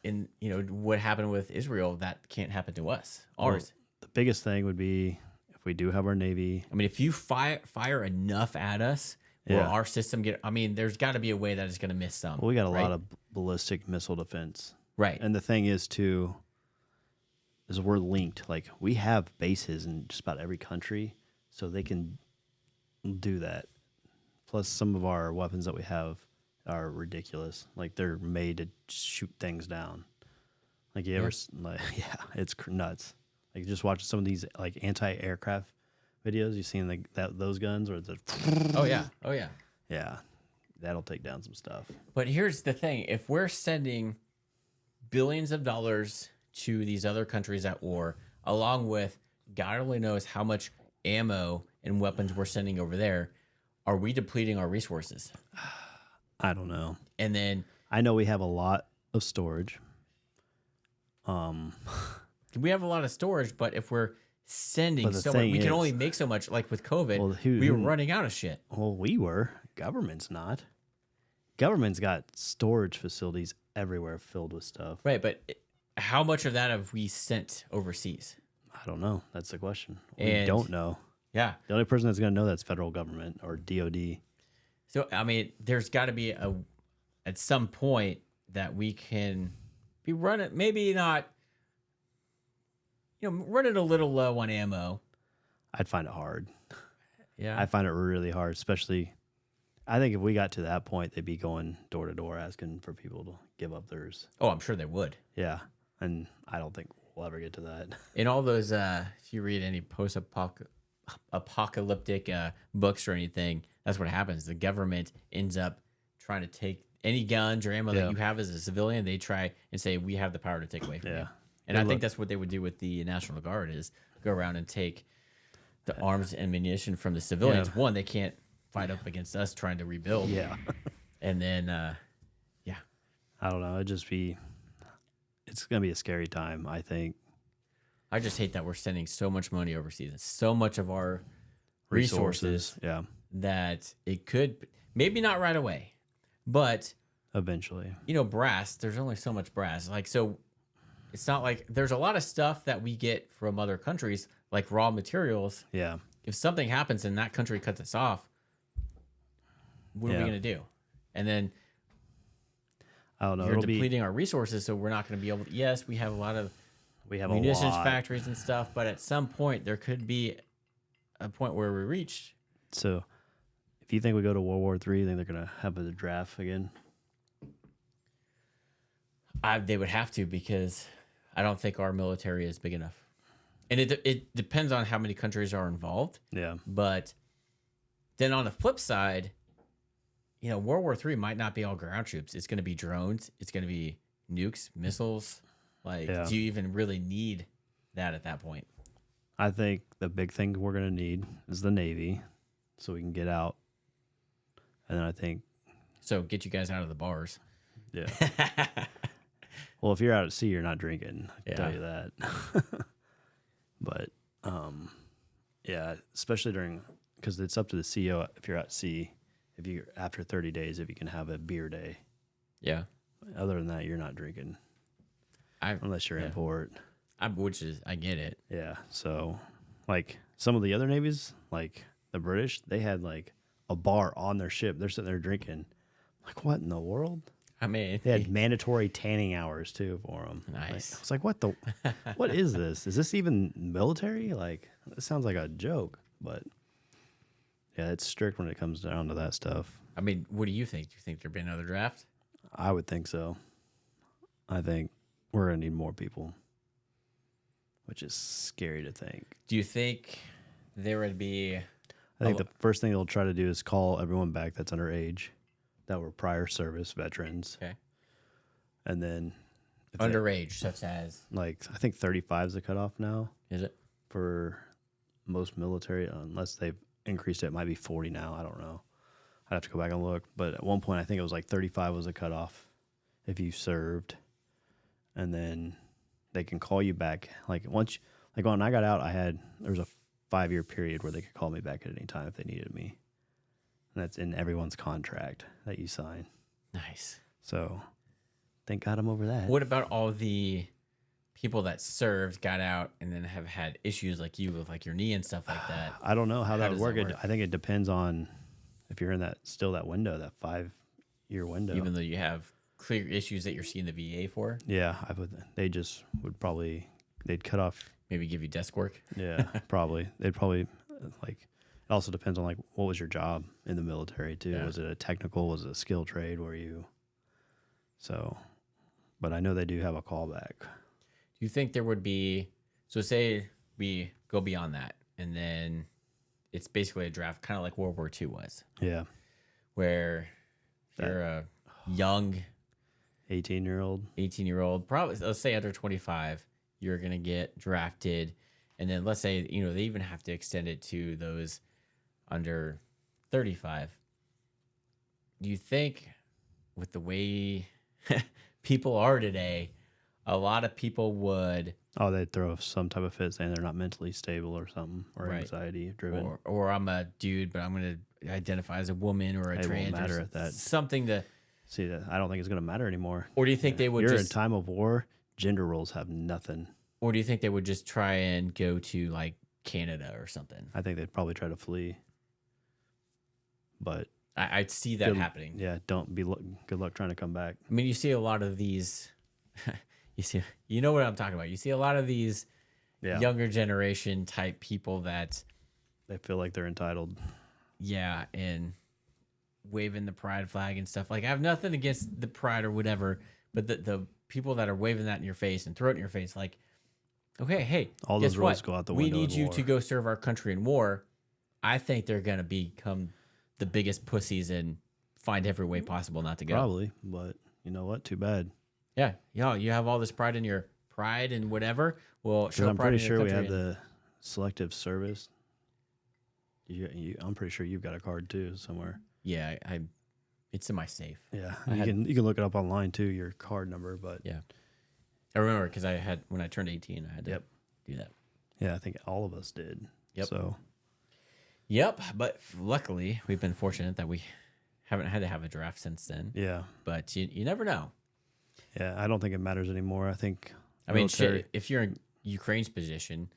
S1: in what happened with Israel, that can't happen to us, ours?
S2: Well, the biggest thing would be if we do have our Navy.
S1: I mean, if you fire enough at us, will our system get? I mean, there's got to be a way that it's going to miss some.
S2: Well, we got a lot of ballistic missile defense,
S1: right?
S2: And the thing is, too, is we're linked. Like we have bases in just about every country, so they can do that. Plus, some of our weapons that we have are ridiculous. Like they're made to shoot things down. Like you ever, it's nuts. Like just watching some of these like anti-aircraft videos. You seen like those guns or the?
S1: Oh yeah.
S2: Yeah, that'll take down some stuff.
S1: But here's the thing: if we're sending billions of dollars to these other countries at war, along with God only knows how much ammo and weapons we're sending over there, are we depleting our resources?
S2: I don't know.
S1: And then
S2: I know we have a lot of storage.
S1: We have a lot of storage, but if we're sending so much, we can only make so much. Like with COVID, we were running out of shit.
S2: Well, we were. Government's not. Government's got storage facilities everywhere filled with stuff.
S1: Right, but how much of that have we sent overseas?
S2: I don't know. That's the question. We don't know.
S1: Yeah.
S2: The only person that's going to know that's federal government or DOD.
S1: So, I mean, there's got to be at some point that we can be running, maybe not, running a little low on ammo.
S2: I'd find it hard.
S1: Yeah.
S2: I find it really hard, especially, I think if we got to that point, they'd be going door to door asking for people to give up theirs.
S1: Oh, I'm sure they would.
S2: Yeah. And I don't think we'll ever get to that.
S1: In all those, if you read any post-apocalyptic books or anything, that's what happens. The government ends up trying to take any guns or ammo that you have as a civilian. They try and say, we have the power to take away from you. And I think that's what they would do with the National Guard is go around and take the arms and ammunition from the civilians. Yeah. One, they can't fight up against us trying to rebuild.
S2: Yeah.
S1: And then,
S2: I don't know. It's going to be a scary time, I think.
S1: I just hate that we're sending so much money overseas and so much of our resources that it could, maybe not right away, but
S2: eventually.
S1: Brass, there's only so much brass. Like, so it's not like there's a lot of stuff that we get from other countries, like raw materials.
S2: Yeah.
S1: If something happens and that country cuts us off, what are we going to do? And then
S2: I don't know.
S1: You're depleting our resources, so we're not going to be able to. Yes, we have a lot of munitions factories and stuff, but at some point there could be a point where we reach.
S2: So, if you think we go to World War III, you think they're going to have a draft again?
S1: They would have to, because I don't think our military is big enough, and it depends on how many countries are involved.
S2: Yeah,
S1: but then on the flip side, World War III might not be all ground troops. It's going to be drones. It's going to be nukes, missiles. Like, do you even really need that at that point?
S2: I think the big thing we're going to need is the Navy, so we can get out. And then I think...
S1: So, get you guys out of the bars.
S2: Yeah. Well, if you're out at sea, you're not drinking. I can tell you that. But, especially because it's up to the CEO if you're at sea. If you after 30 days, if you can have a beer day.
S1: Yeah.
S2: Other than that, you're not drinking. Unless you're import.
S1: I get it.
S2: Yeah. So, like some of the other navies, like the British, they had like a bar on their ship. They're sitting there drinking. Like, what in the world?
S1: I mean,
S2: they had mandatory tanning hours too for them.
S1: Nice.
S2: I was like, what is this? Is this even military? Like, it sounds like a joke, but yeah, it's strict when it comes down to that stuff.
S1: I mean, what do you think? Do you think there'd be another draft?
S2: I would think so. I think we're going to need more people, which is scary to think.
S1: Do you think there would be...
S2: I think the first thing they'll try to do is call everyone back that's underage, that were prior service veterans.
S1: Okay.
S2: And then...
S1: Underage, such as?
S2: Like, I think 35 is the cutoff now.
S1: Is it?
S2: For most military, unless they've increased it. It might be 40 now. I don't know. I'd have to go back and look. But at one point, I think it was like 35 was a cutoff if you served. And then they can call you back. Like when I got out, there was a 5-year period where they could call me back at any time if they needed me. And that's in everyone's contract that you sign.
S1: Nice.
S2: So thank God I'm over that.
S1: What about all the people that served, got out, and then have had issues like you with like your knee and stuff like that?
S2: I don't know how that would work.
S1: That work?
S2: I think it depends on if you're in that window, that 5-year window.
S1: Even though you have clear issues that you're seeing the VA for?
S2: Yeah, they'd cut off.
S1: Maybe give you desk work?
S2: Yeah, probably. They'd probably, like, it also depends on, like, what was your job in the military, too? Yeah. Was it a technical? Was it a skill trade? But I know they do have a callback.
S1: Do you think there would be, so say we go beyond that, and then it's basically a draft, kind of like World War II was.
S2: Yeah.
S1: Where you're a young
S2: 18-year-old,
S1: probably, let's say under 25, you're going to get drafted. And then let's say, they even have to extend it to those under 35. Do you think with the way people are today, a lot of people would...
S2: Oh, they'd throw some type of fit saying they're not mentally stable or something, or
S1: right.
S2: anxiety driven.
S1: Or I'm a dude, but I'm going to identify as a woman or a trans.
S2: It won't matter at that.
S1: Something to...
S2: See, I don't think it's going to matter anymore.
S1: Or do you think they would
S2: You're in time of war, gender roles have nothing.
S1: Or do you think they would just try and go to, like, Canada or something?
S2: I think they'd probably try to flee. But...
S1: I'd see that happening.
S2: Yeah, good luck trying to come back.
S1: I mean, you see a lot of these... you know what I'm talking about. You see a lot of these younger generation type people that...
S2: They feel like they're entitled.
S1: Yeah, and... waving the pride flag and stuff. Like, I have nothing against the pride or whatever, but the people that are waving that in your face and throw it in your face, like, okay, hey,
S2: all those rules go out the window.
S1: We need you to go serve our country in war. I think they're gonna become the biggest pussies and find every way possible not to go.
S2: Probably, but you know what? Too bad.
S1: Yeah, you have all this pride in your pride and whatever. Well, show
S2: I'm
S1: pride
S2: pretty
S1: in your
S2: sure we
S1: country
S2: have the selective service. I'm pretty sure you've got a card too somewhere.
S1: Yeah, it's in my safe.
S2: Yeah, you can look it up online too, your card number. But
S1: yeah, I remember because when I turned 18, I had to do that.
S2: Yeah, I think all of us did.
S1: Yep.
S2: So.
S1: Yep, but luckily we've been fortunate that we haven't had to have a draft since then.
S2: Yeah,
S1: but you never know.
S2: Yeah, I don't think it matters anymore. I think.
S1: I mean, shit, if you're in Ukraine's position,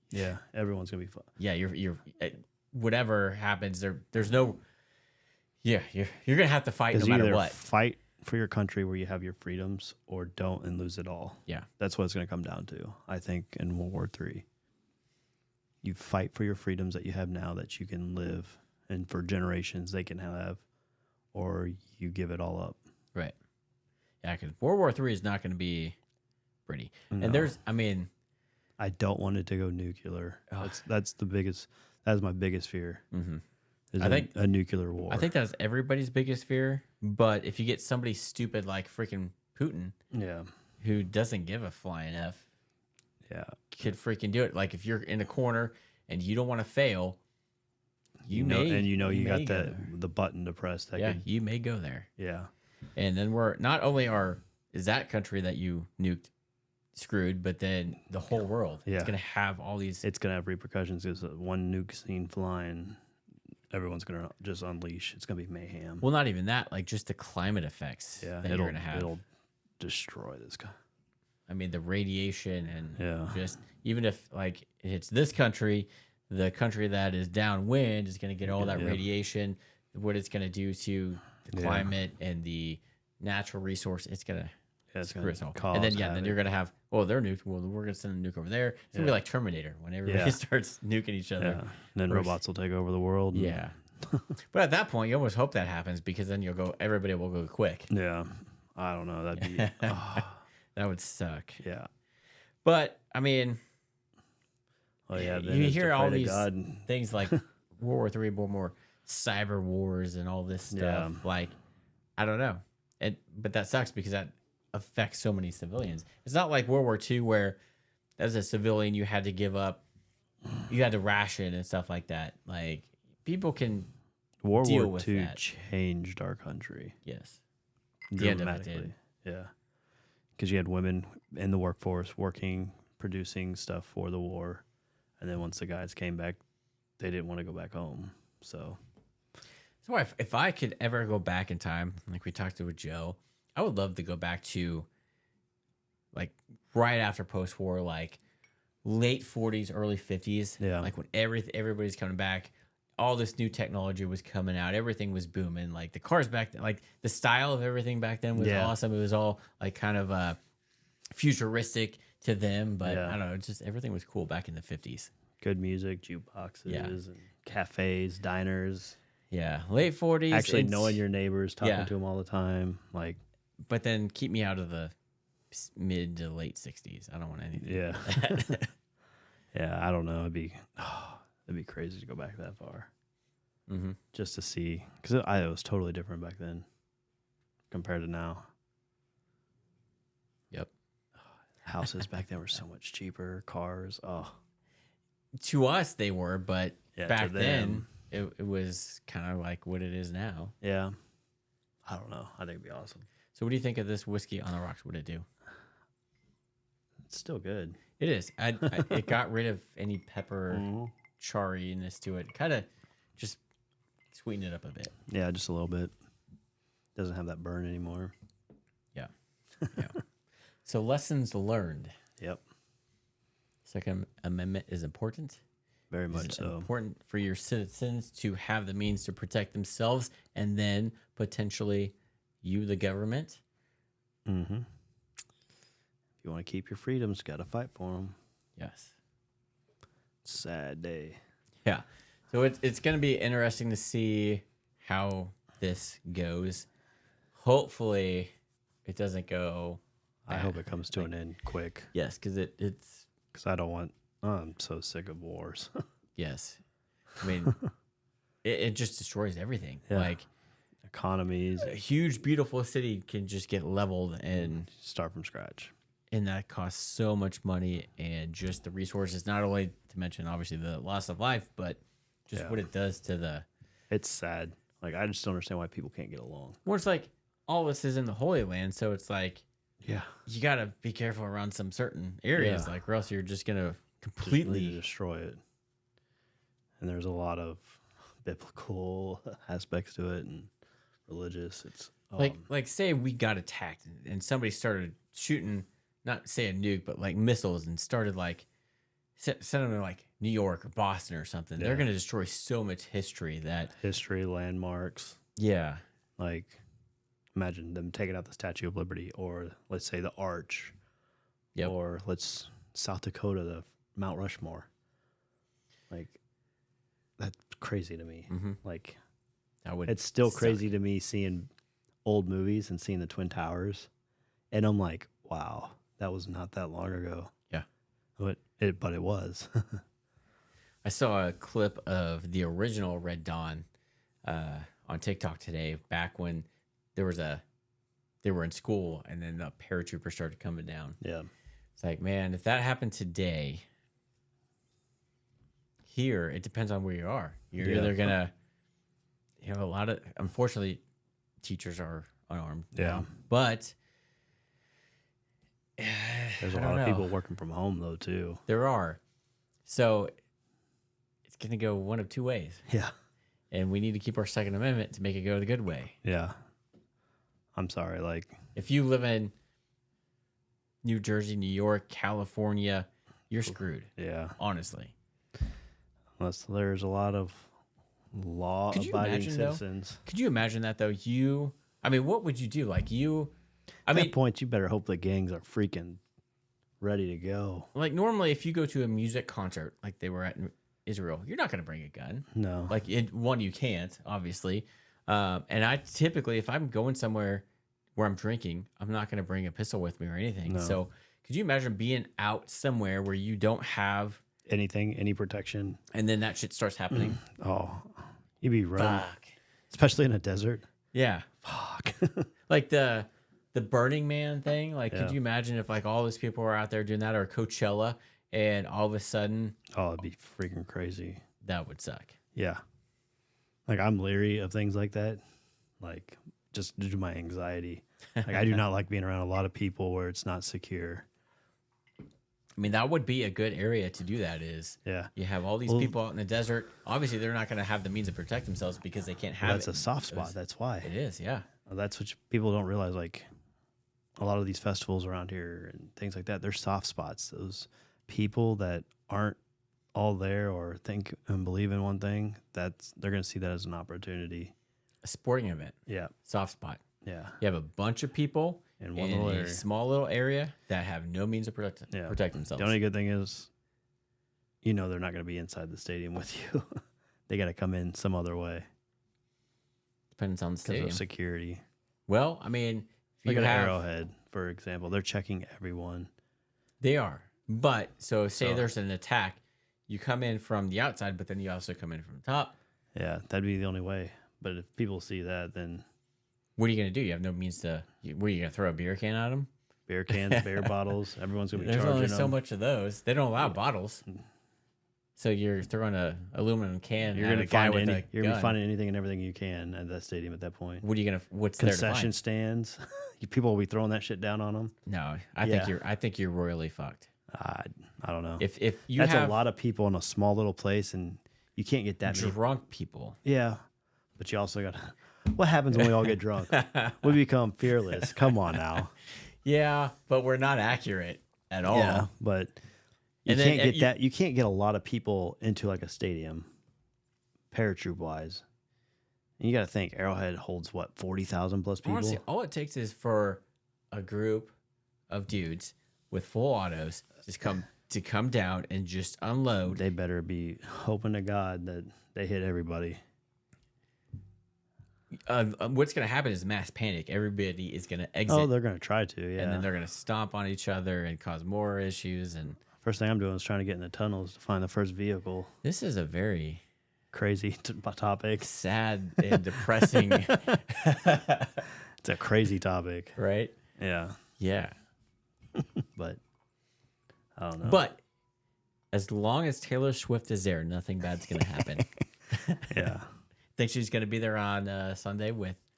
S2: yeah, everyone's gonna be fine.
S1: Yeah, you're whatever happens, there's no. Yeah, you're gonna have to fight no matter what.
S2: Fight for your country where you have your freedoms, or don't and lose it all.
S1: Yeah,
S2: that's what it's gonna come down to. I think in World War III, you fight for your freedoms that you have now that you can live, and for generations they can have, or you give it all up.
S1: Right. Yeah, because World War III is not going to be pretty.
S2: No.
S1: And
S2: I don't want it to go nuclear. That's my biggest fear.
S1: Mm-hmm.
S2: I think a nuclear war.
S1: I think that's everybody's biggest fear. But if you get somebody stupid like freaking Putin, who doesn't give a flying F, could freaking do it. Like if you're in a corner and you don't want to fail, you got the button to press. You may go there.
S2: Yeah,
S1: and then is that country that you nuked screwed, but then the whole world. Yeah, it's gonna have all these.
S2: It's gonna have repercussions. Because one nuke seen flying. Everyone's going to just unleash. It's going to be mayhem.
S1: Well, not even that. Like, just the climate effects that you're going to have.
S2: It'll destroy this guy.
S1: I mean, the radiation and just... Even if, like, it's this country, the country that is downwind is going to get all that radiation. What it's going to do to the climate and the natural resource, it's going to screw us all. And then, then you're going to have... Oh, they're nuked. Well, we're going to send a nuke over there. It's going to be like Terminator when everybody starts nuking each other.
S2: Yeah. And then robots will take over the world.
S1: Yeah. But at that point, you almost hope that happens because then everybody will go quick.
S2: Yeah. I don't know. That'd be...
S1: That would suck.
S2: Yeah.
S1: But, I mean... you hear all these things like World War III, more cyber wars and all this stuff. Yeah. Like, I don't know. But that sucks because that affects so many civilians. It's not like World War II where as a civilian you had to give up, you had to ration and stuff like that. Like people can
S2: World
S1: deal
S2: War
S1: with
S2: II
S1: that.
S2: changed our country.
S1: Yes. The end of it
S2: Dramatically.
S1: did.
S2: Yeah. Because you had women in the workforce working, producing stuff for the war. And then once the guys came back, they didn't want to go back home. So
S1: if I could ever go back in time, like we talked to with Joe, I would love to go back to like right after post-war, like late 40s, early 50s.
S2: Yeah.
S1: Like when everybody's coming back, all this new technology was coming out, everything was booming. Like the cars back then, like the style of everything back then was awesome. It was all like kind of futuristic to them, but I don't know, just everything was cool back in the 50s.
S2: good music, jukeboxes, and cafes, diners.
S1: Yeah, late 40s.
S2: Actually knowing your neighbors, talking to them all the time. Like,
S1: but then keep me out of the mid to late 60s. I don't want anything.
S2: Yeah. Yeah, I don't know. It'd be crazy to go back that far.
S1: Mm-hmm.
S2: Just to see. Because it was totally different back then compared to now.
S1: Yep.
S2: Houses back then were so much cheaper. Cars. Oh.
S1: To us, they were, but back
S2: to
S1: then, it was kind of like what it is now.
S2: Yeah. I don't know. I think it'd be awesome.
S1: So what do you think of this whiskey on the rocks? What it do?
S2: It's still good.
S1: It is. It got rid of any pepper chariness to it. Kind of just sweeten it up a bit.
S2: Yeah, just a little bit. Doesn't have that burn anymore.
S1: Yeah. Yeah. So lessons learned.
S2: Yep.
S1: Second Amendment is important.
S2: Very much
S1: It's
S2: so.
S1: important for your citizens to have the means to protect themselves and then potentially you, the government.
S2: Mm-hmm. If you want to keep your freedoms, got to fight for them.
S1: Yes.
S2: Sad day.
S1: Yeah. So it's going to be interesting to see how this goes. Hopefully it doesn't go
S2: I hope it comes to an end quick.
S1: Yes, because it's...
S2: Because I don't want... I'm so sick of wars.
S1: Yes. I mean, it just destroys everything.
S2: Yeah.
S1: Like...
S2: Economies.
S1: A huge, beautiful city can just get leveled and...
S2: Start from scratch.
S1: And that costs so much money and just the resources, not only to mention, obviously, the loss of life, but just what it does to the...
S2: It's sad. Like, I just don't understand why people can't get along.
S1: Well, it's like, all of this is in the Holy Land, so it's like...
S2: Yeah.
S1: You got to be careful around some certain areas, like, or else you're just going to completely...
S2: destroy it. And there's a lot of biblical aspects to it and religious. It's...
S1: Like, say we got attacked and somebody started shooting... Not say a nuke, but like missiles and started like send them to like New York or Boston or something. Yeah. They're going to destroy so much history that...
S2: History, landmarks.
S1: Yeah.
S2: Like, imagine them taking out the Statue of Liberty or let's say the Arch.
S1: Yep.
S2: Or South Dakota, the Mount Rushmore. Like, that's crazy to me.
S1: Mm-hmm.
S2: Like,
S1: it's
S2: still crazy to me seeing old movies and seeing the Twin Towers. And I'm like, wow. That was not that long ago.
S1: Yeah.
S2: But it was.
S1: I saw a clip of the original Red Dawn on TikTok today, back when they were in school and then the paratroopers started coming down.
S2: Yeah. It's
S1: like, man, if that happened today, here, it depends on where you are. You're either going to, a lot of, unfortunately, teachers are unarmed.
S2: Yeah.
S1: Now, but...
S2: There's a lot of people working from home, though, too.
S1: There are. So it's going to go one of two ways.
S2: Yeah.
S1: And we need to keep our Second Amendment to make it go the good way.
S2: Yeah. I'm sorry. Like,
S1: if you live in New Jersey, New York, California, you're screwed.
S2: Yeah.
S1: Honestly.
S2: Unless there's a lot of law-abiding citizens.
S1: Could you imagine that, though? What would you do? Like,
S2: At that point, you better hope the gangs are freaking ready to go.
S1: Like, normally, if you go to a music concert like they were at in Israel, you're not going to bring a gun.
S2: No.
S1: Like, you can't, obviously. And I typically, if I'm going somewhere where I'm drinking, I'm not going to bring a pistol with me or anything. No. So, could you imagine being out somewhere where you don't have...
S2: any protection?
S1: And then that shit starts happening?
S2: Oh, you'd be running.
S1: Fuck.
S2: Especially in a desert.
S1: Yeah.
S2: Fuck.
S1: Like the Burning Man thing, like, could you imagine if like all those people were out there doing that, or Coachella, and all of a sudden...
S2: Oh, it'd be freaking crazy.
S1: That would suck.
S2: Yeah. Like, I'm leery of things like that. Like, just due to my anxiety. Like, I do not like being around a lot of people where it's not secure.
S1: I mean, that would be a good area to do that. You have all these people out in the desert. Obviously, they're not going to have the means to protect themselves because they can't have
S2: that's a soft spot. That's why.
S1: It is, yeah.
S2: That's what people don't realize. Like, a lot of these festivals around here and things like that, they're soft spots. Those people that aren't all there or think and believe in one thing, they're going to see that as an opportunity.
S1: A sporting event.
S2: Yeah.
S1: Soft spot.
S2: Yeah.
S1: You have a bunch of people
S2: in one little area.
S1: Small little area that have no means to protect themselves.
S2: The only good thing is, they're not going to be inside the stadium with you. They got to come in some other way.
S1: Depends on the stadium.
S2: Because of security.
S1: Well, I mean,
S2: if you have Arrowhead, for example, they're checking everyone.
S1: They are. But, so there's an attack. You come in from the outside, but then you also come in from the top.
S2: Yeah, that'd be the only way. But if people see that, then...
S1: What are you going to do? You have no means to... Were you going to throw a beer can at them?
S2: Beer cans, beer bottles. Everyone's going to be
S1: charging
S2: them.
S1: There's only so much of those. They don't allow bottles. So you're throwing a aluminum can
S2: you're
S1: at a guy with a gun.
S2: You're going to be finding anything and everything you can at that stadium at that point.
S1: What are you going to... What's
S2: concession stands? People will be throwing that shit down on them.
S1: No, I think you're royally fucked.
S2: I don't know.
S1: If you
S2: That's
S1: have
S2: a lot of people in a small little place, and you can't get that
S1: drunk people.
S2: Yeah, but you also got... What happens when we all get drunk? We become fearless. Come on now.
S1: Yeah, but we're not accurate at all. Yeah,
S2: but you can't get that. You can't get a lot of people into like a stadium, paratroop wise. And you got to think Arrowhead holds what 40,000 plus people.
S1: Honestly, all it takes is for a group of dudes with full autos to come down and just unload.
S2: They better be hoping to God that they hit everybody.
S1: What's going to happen is mass panic. Everybody is going to exit.
S2: Oh, they're going to try to, yeah.
S1: And then they're going to stomp on each other and cause more issues. And
S2: first thing I'm doing is trying to get in the tunnels to find the first vehicle.
S1: This is a very
S2: crazy topic.
S1: Sad and depressing.
S2: It's a crazy topic.
S1: Right?
S2: Yeah.
S1: Yeah.
S2: But I don't know.
S1: But as long as Taylor Swift is there, nothing bad's going to happen.
S2: Yeah.
S1: Think she's going to be there on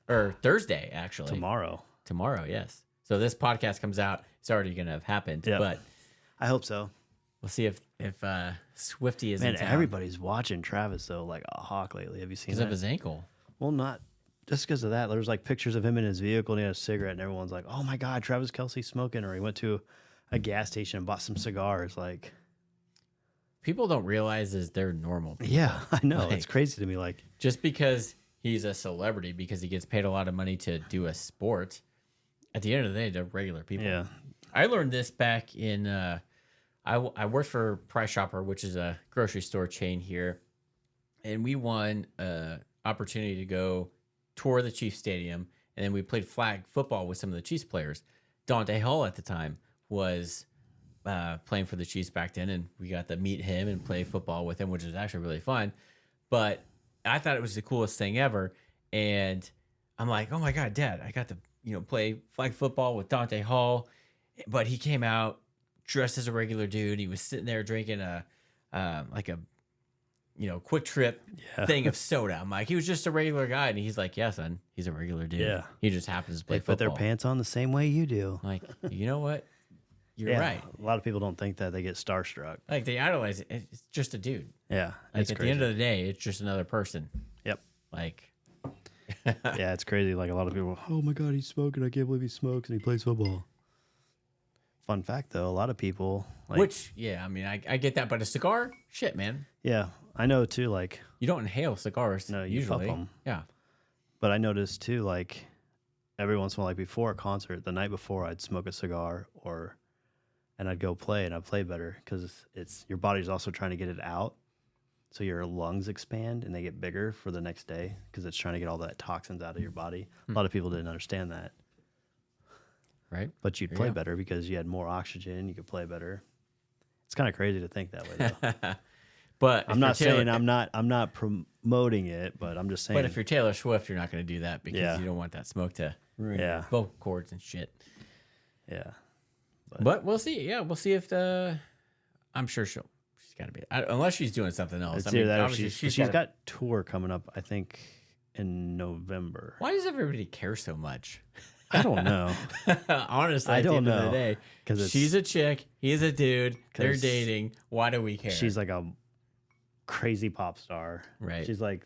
S1: Thursday, actually. Tomorrow, yes. So this podcast comes out, it's already going to have happened. Yep. But
S2: I hope so.
S1: We'll see if Swifty is in town.
S2: Everybody's watching Travis, though, like a hawk lately. Have you seen that?
S1: Because of his ankle.
S2: Well, not just because of that. There's like pictures of him in his vehicle, and he had a cigarette, and everyone's like, oh, my God, Travis Kelce's smoking. Or he went to a gas station and bought some cigars. Like,
S1: people don't realize is they're normal people.
S2: Yeah, I know. Like, it's crazy to me. Like,
S1: just because he's a celebrity, because he gets paid a lot of money to do a sport, at the end of the day, they're regular people.
S2: Yeah.
S1: I learned this back in, I worked for Price Chopper, which is a grocery store chain here. And we won an opportunity to go tour the Chiefs Stadium. And then we played flag football with some of the Chiefs players. Dante Hall at the time was playing for the Chiefs back then, and we got to meet him and play football with him, which was actually really fun. But I thought it was the coolest thing ever, and I'm like, oh my God, Dad, I got to play flag football with Dante Hall, but he came out dressed as a regular dude. He was sitting there drinking a Quick Trip thing of soda. I'm like, he was just a regular guy, and he's like, yeah, son, he's a regular dude.
S2: Yeah,
S1: he just happens to play football.
S2: Put their pants on the same way you do.
S1: Like, you know what? You're right.
S2: A lot of people don't think that. They get starstruck.
S1: Like, they idolize it. It's just a dude.
S2: Yeah.
S1: Like, at the end of the day, it's just another person.
S2: Yep.
S1: Like.
S2: Yeah, it's crazy. Like, a lot of people, oh my God, he's smoking. I can't believe he smokes and he plays football. Fun fact, though, a lot of people. Like,
S1: I mean, I get that. But a cigar? Shit, man.
S2: Yeah. I know, too. Like,
S1: you don't inhale cigars.
S2: No, you
S1: usually.
S2: puff them.
S1: Yeah.
S2: But I noticed, too, like, every once in a while, like before a concert, the night before, I'd smoke a cigar and I'd go play, and I'd play better because it's your body's also trying to get it out, so your lungs expand and they get bigger for the next day because it's trying to get all that toxins out of your body. A lot of people didn't understand that,
S1: right?
S2: But you'd play better because you had more oxygen. You could play better. It's kind of crazy to think that way, though.
S1: But
S2: I'm not saying I'm not promoting it, but I'm just saying.
S1: But if you're Taylor Swift, you're not going to do that because you don't want that smoke to ruin your vocal cords and shit.
S2: Yeah.
S1: But we'll see. Yeah, we'll see if I'm sure she's got to be unless she's doing something else.
S2: It's obviously she's got tour coming up. I think in November.
S1: Why does everybody care so much?
S2: I don't know.
S1: Honestly,
S2: I don't
S1: at the end
S2: know.
S1: of the day, because she's a chick, he's a dude, they're dating. Why do we care?
S2: She's like a crazy pop star.
S1: Right.
S2: She's like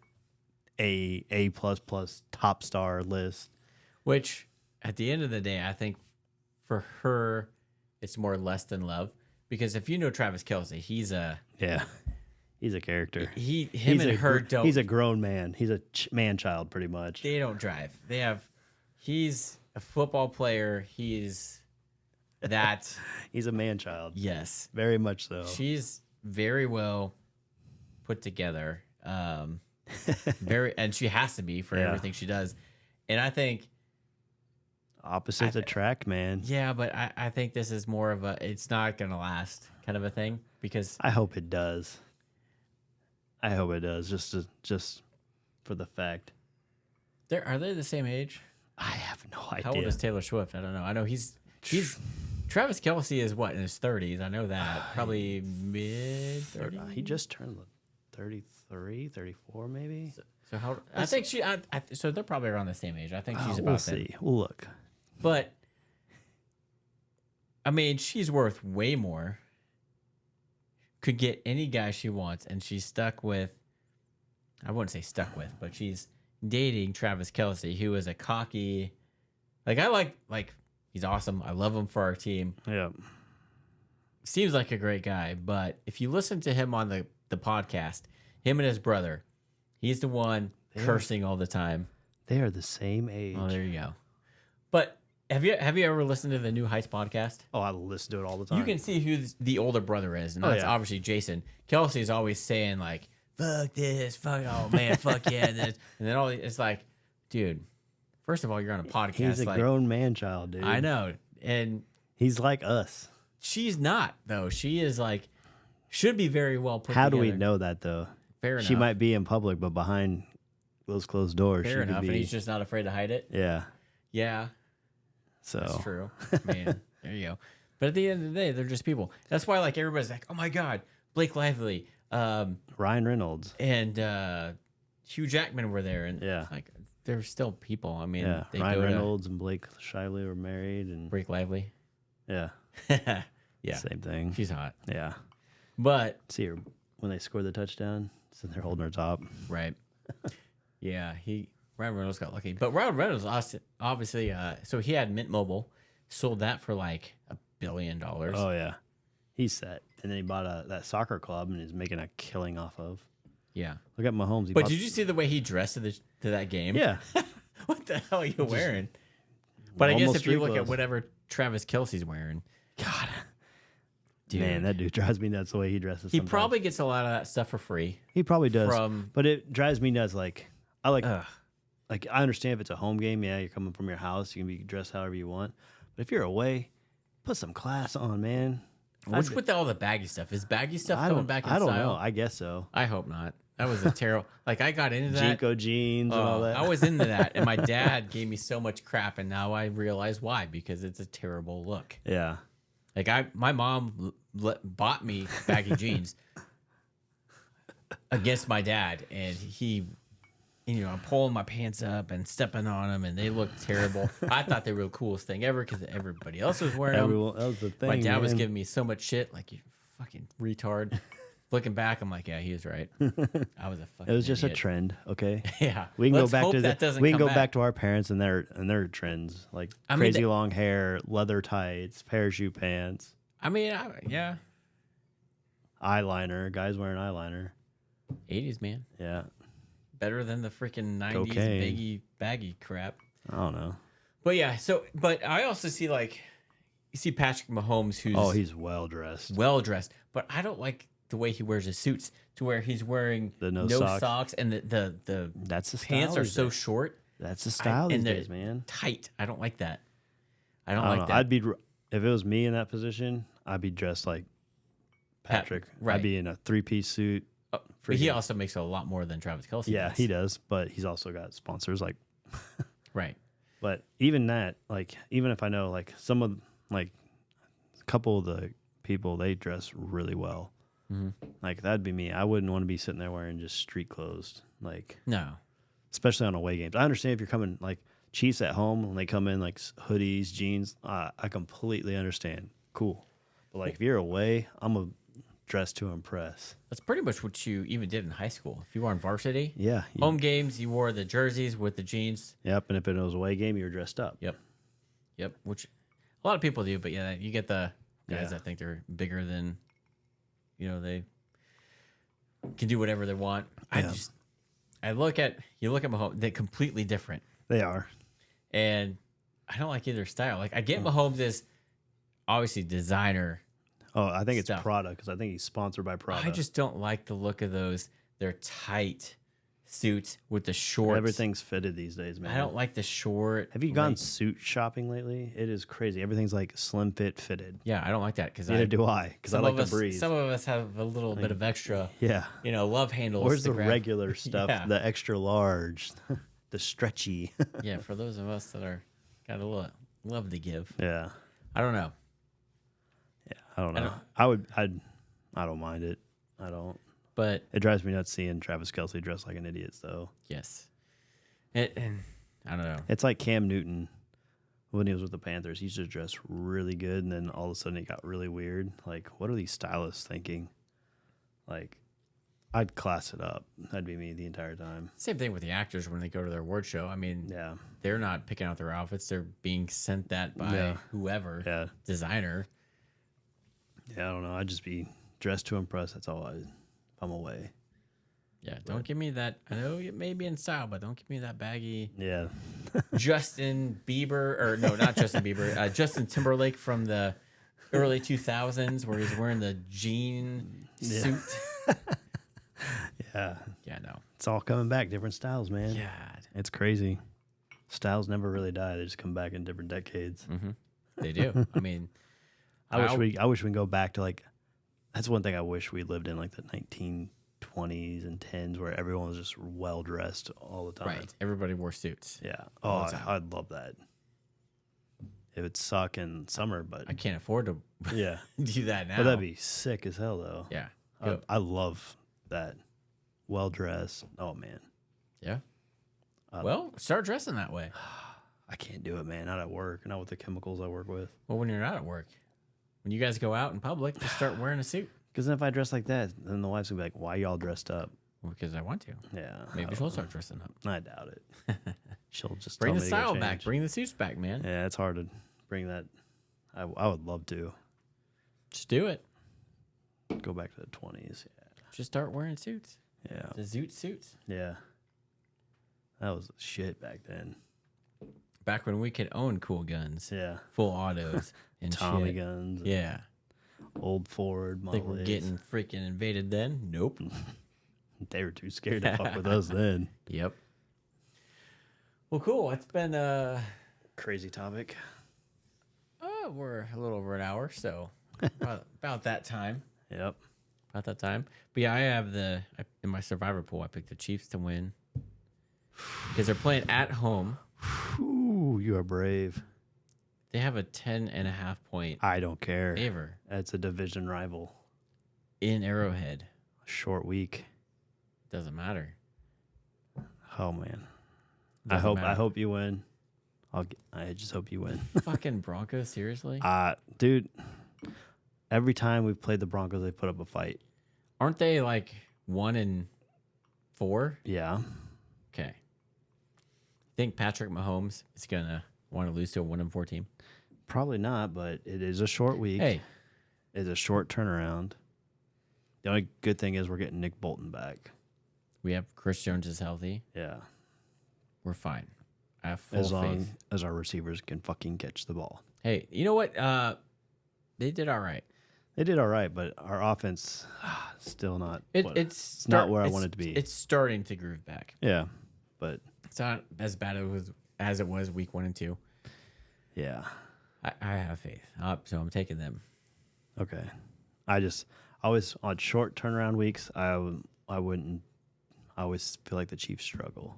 S2: A++ top star list.
S1: Which, at the end of the day, I think for her, it's more less than love. Because if you know Travis Kelce, he's a
S2: character.
S1: Him and her don't.
S2: He's a grown man. He's a man child, pretty much.
S1: They don't drive. He's a football player. He's that.
S2: He's a man child.
S1: Yes,
S2: very much so.
S1: She's very well put together. And she has to be for everything she does. And I think
S2: opposites attract, man.
S1: Yeah, but I think this is more of it's not going to last kind of a thing, because
S2: I hope it does. Just for the fact.
S1: Are they the same age?
S2: I have no idea.
S1: How old is Taylor Swift? I don't know. I know he's Travis Kelce is what, in his 30s? I know that. Probably mid 30s.
S2: He just turned 33, 34 maybe.
S1: So how? I think so they're probably around the same age. I think she's about
S2: we'll see. We'll look.
S1: But I mean, she's worth way more. Could get any guy she wants, and she's stuck with. I wouldn't say stuck with, but she's dating Travis Kelce, who is a cocky. I like he's awesome. I love him for our team.
S2: Yeah.
S1: Seems like a great guy, but if you listen to him on the podcast, him and his brother, he's the one cursing all the time.
S2: They are the same age.
S1: Oh, there you go. But have you ever listened to the New Heights podcast?
S2: Oh, I listen to it all the time.
S1: You can see who the older brother is, and that's obviously Jason. Kelsey is always saying like, "Fuck this, fuck oh man, fuck yeah," this. And then it's like, dude, first of all, you're on a podcast.
S2: He's a grown man child, dude.
S1: I know, and
S2: he's like us.
S1: She's not though. She is should be very well put.
S2: How do we know that though?
S1: Fair enough.
S2: She might be in public, but behind those closed doors,
S1: fair enough. And he's just not afraid to hide it.
S2: Yeah.
S1: Yeah.
S2: So
S1: that's true. Man, there you go. But at the end of the day, they're just people. That's why everybody's like, oh my God, Blake Lively,
S2: Ryan Reynolds,
S1: and Hugh Jackman were there, and they're still people. I mean,
S2: Ryan Reynolds and Blake Lively were married, and
S1: Blake Lively.
S2: Yeah.
S1: Yeah.
S2: Same thing.
S1: She's hot.
S2: Yeah.
S1: But
S2: see her when they scored the touchdown, so they're holding her top.
S1: Right. Yeah, Ryan Reynolds got lucky. But Ryan Reynolds obviously so he had Mint Mobile, sold that for $1 billion.
S2: Oh yeah. He's set. And then he bought that soccer club and is making a killing off of.
S1: Yeah.
S2: Look at Mahomes.
S1: But did you see the way he dressed to that game?
S2: Yeah.
S1: What the hell are you wearing? But I guess if you look at whatever Travis Kelce's wearing.
S2: God. Dude. Man, that dude drives me nuts the way he dresses.
S1: He probably gets a lot of that stuff for free.
S2: He probably does. But it drives me nuts. I understand if it's a home game, yeah, you're coming from your house, you can be dressed however you want. But if you're away, put some class on, man.
S1: What's with all the baggy stuff? Is baggy stuff coming back in style?
S2: I don't know. I guess so.
S1: I hope not. That was a terrible. I got into that.
S2: Jinko jeans and all that.
S1: I was into that, and my dad gave me so much crap, and now I realize why, because it's a terrible look.
S2: Yeah.
S1: My mom bought me baggy jeans against my dad, and I'm pulling my pants up and stepping on them, and they looked terrible. I thought they were the coolest thing ever because everybody else was wearing them.
S2: That was the thing.
S1: My dad was giving me so much shit, you fucking retard. Looking back, I'm like, yeah, he was right. I was a fucking.
S2: It was just
S1: idiot.
S2: a trend, okay.
S1: Yeah,
S2: we can go back to we can go back to our parents and their trends, crazy long hair, leather tights, parachute pants.
S1: I mean, yeah.
S2: Eyeliner, guys wearing eyeliner.
S1: 80s, man.
S2: Yeah.
S1: Better than the freaking 90s baggy crap.
S2: I don't know.
S1: But yeah, but I also see you see Patrick Mahomes, who's
S2: he's well dressed.
S1: Well dressed, but I don't like the way he wears his suits, to where he's wearing
S2: the no
S1: socks and the
S2: that's the
S1: pants are so short.
S2: That's the style these days, man.
S1: Tight. I don't like that. I don't like that.
S2: If it was me in that position, I'd be dressed like Patrick.
S1: Right.
S2: I'd be in a 3-piece suit.
S1: But he also makes a lot more than Travis Kelce.
S2: Yeah,
S1: does.
S2: he does. But he's also got sponsors
S1: right.
S2: But even that, even if I know some of a couple of the people, they dress really well. Like that'd be me. I wouldn't want to be sitting there wearing just street clothes. Like
S1: No.
S2: especially on away games. I understand if you're coming like Chiefs at home when they come in like hoodies, jeans. I completely understand. Cool. But like if you're away, I'm a dress to impress.
S1: That's pretty much what you even did in high school. If you were on varsity,
S2: Yeah.
S1: home games, you wore the jerseys with the jeans.
S2: Yep. And if it was away game, you were dressed up.
S1: Yep. Which a lot of people do, but yeah, you get the guys
S2: Yeah.
S1: that think they're bigger than, they can do whatever they want.
S2: Yeah.
S1: You look at Mahomes, they're completely different.
S2: They are.
S1: And I don't like either style. Like I get Mahomes is obviously designer.
S2: Oh, I think
S1: Stuff.
S2: it's Prada because I think he's sponsored by Prada.
S1: I just don't like the look of those. They're tight suits with the shorts.
S2: Everything's fitted these days, man.
S1: I don't like the short.
S2: Have you gone suit shopping lately? It is crazy. Everything's like slim fit fitted.
S1: Yeah, I don't like that because
S2: Neither do I. Because I like the breeze.
S1: Some of us have a little bit of extra.
S2: Yeah.
S1: Love handles.
S2: Where's
S1: to
S2: the
S1: grab.
S2: regular stuff?
S1: Yeah.
S2: The extra large, the stretchy.
S1: Yeah, for those of us that are got a little love to give.
S2: Yeah.
S1: I don't know.
S2: Yeah. I don't know. I don't mind it. I don't.
S1: But
S2: It drives me nuts seeing Travis Kelce dressed like an idiot, though.
S1: yes, and I don't know.
S2: It's like Cam Newton when he was with the Panthers. He used to dress really good, and then all of a sudden it got really weird. Like, what are these stylists thinking? Like, I'd class it up. That'd be me the entire time.
S1: Same thing with the actors when they go to their award show. I mean,
S2: Yeah.
S1: they're not picking out their outfits; they're being sent that by
S2: Yeah.
S1: whoever
S2: Yeah.
S1: designer.
S2: Yeah, I don't know. I'd just be dressed to impress. That's all if I'm away.
S1: Yeah, don't give me that. I know it may be in style, but don't give me that baggy
S2: Yeah.
S1: Justin Bieber, or no, not Justin Bieber, Justin Timberlake from the early 2000s where he's wearing the jean suit.
S2: Yeah.
S1: Yeah, no.
S2: It's all coming back. Different styles, man.
S1: God.
S2: It's crazy. Styles never really die. They just come back in different decades.
S1: They do. I mean,
S2: I wish we can go back to like, that's one thing I wish we lived in, like the 1920s and 10s where everyone was just well dressed all the time.
S1: right. Everybody wore suits.
S2: Yeah.
S1: All
S2: Oh,
S1: the time.
S2: I'd love that. It would suck in summer, but
S1: I can't afford to
S2: yeah.
S1: do that now.
S2: But that'd be sick as hell, though.
S1: Yeah.
S2: I love that. Well dressed. Oh, man.
S1: Yeah. Well, start dressing that way.
S2: I can't do it, man. Not at work. Not with the chemicals I work with.
S1: Well, when you're not at work, when you guys go out in public, just start wearing a suit.
S2: Because then if I dress like that, then the wife's gonna be like, "Why y'all dressed up?"
S1: Well, because I want to.
S2: Yeah,
S1: Maybe she'll start dressing up.
S2: I doubt it. She'll just
S1: Bring
S2: tell
S1: the
S2: me to go
S1: style back.
S2: change.
S1: Bring the suits back, man.
S2: Yeah, it's hard to bring that. I would love to
S1: Just do it.
S2: go back to the 20s.
S1: Just start wearing suits.
S2: Yeah,
S1: The zoot suits.
S2: yeah. That was the shit back then.
S1: Back when we could own cool guns,
S2: Yeah,
S1: full autos, and
S2: Tommy
S1: shit.
S2: guns.
S1: Yeah.
S2: Old Ford.
S1: Think we're
S2: Model A's.
S1: getting freaking invaded then? Nope.
S2: They were too scared to fuck with us then.
S1: Yep. Well, cool. It's been
S2: Crazy topic.
S1: we're a little over an hour, so about that time.
S2: Yep.
S1: About that time. But yeah, I have in my survivor pool, I picked the Chiefs to win because they're playing at home.
S2: Ooh, you are brave.
S1: They have a 10.5 point
S2: I don't care.
S1: favor
S2: That's a division rival.
S1: in Arrowhead.
S2: Short week.
S1: Doesn't matter.
S2: Oh man.
S1: Doesn't
S2: I
S1: matter.
S2: hope you win. I just hope you win.
S1: Fucking Broncos, seriously?
S2: Dude, every time we've played the Broncos, they put up a fight.
S1: Aren't they like 1-4?
S2: Yeah.
S1: Okay. Think Patrick Mahomes is gonna want to lose to a 1-4 team?
S2: Probably not, but it is a short week.
S1: Hey,
S2: It's a short turnaround. The only good thing is we're getting Nick Bolton back.
S1: we have Chris Jones is healthy.
S2: Yeah.
S1: We're fine. I have full
S2: As long
S1: faith.
S2: as our receivers can fucking catch the ball.
S1: Hey, you know what? They did all right.
S2: They did all right, but our offense still not.
S1: It's
S2: not where I want it to be.
S1: It's starting to groove back.
S2: Yeah, but
S1: It's not as bad as it was week 1 and 2.
S2: yeah.
S1: I have faith. So I'm taking them.
S2: Okay. I always on short turnaround weeks, I always feel like the Chiefs struggle.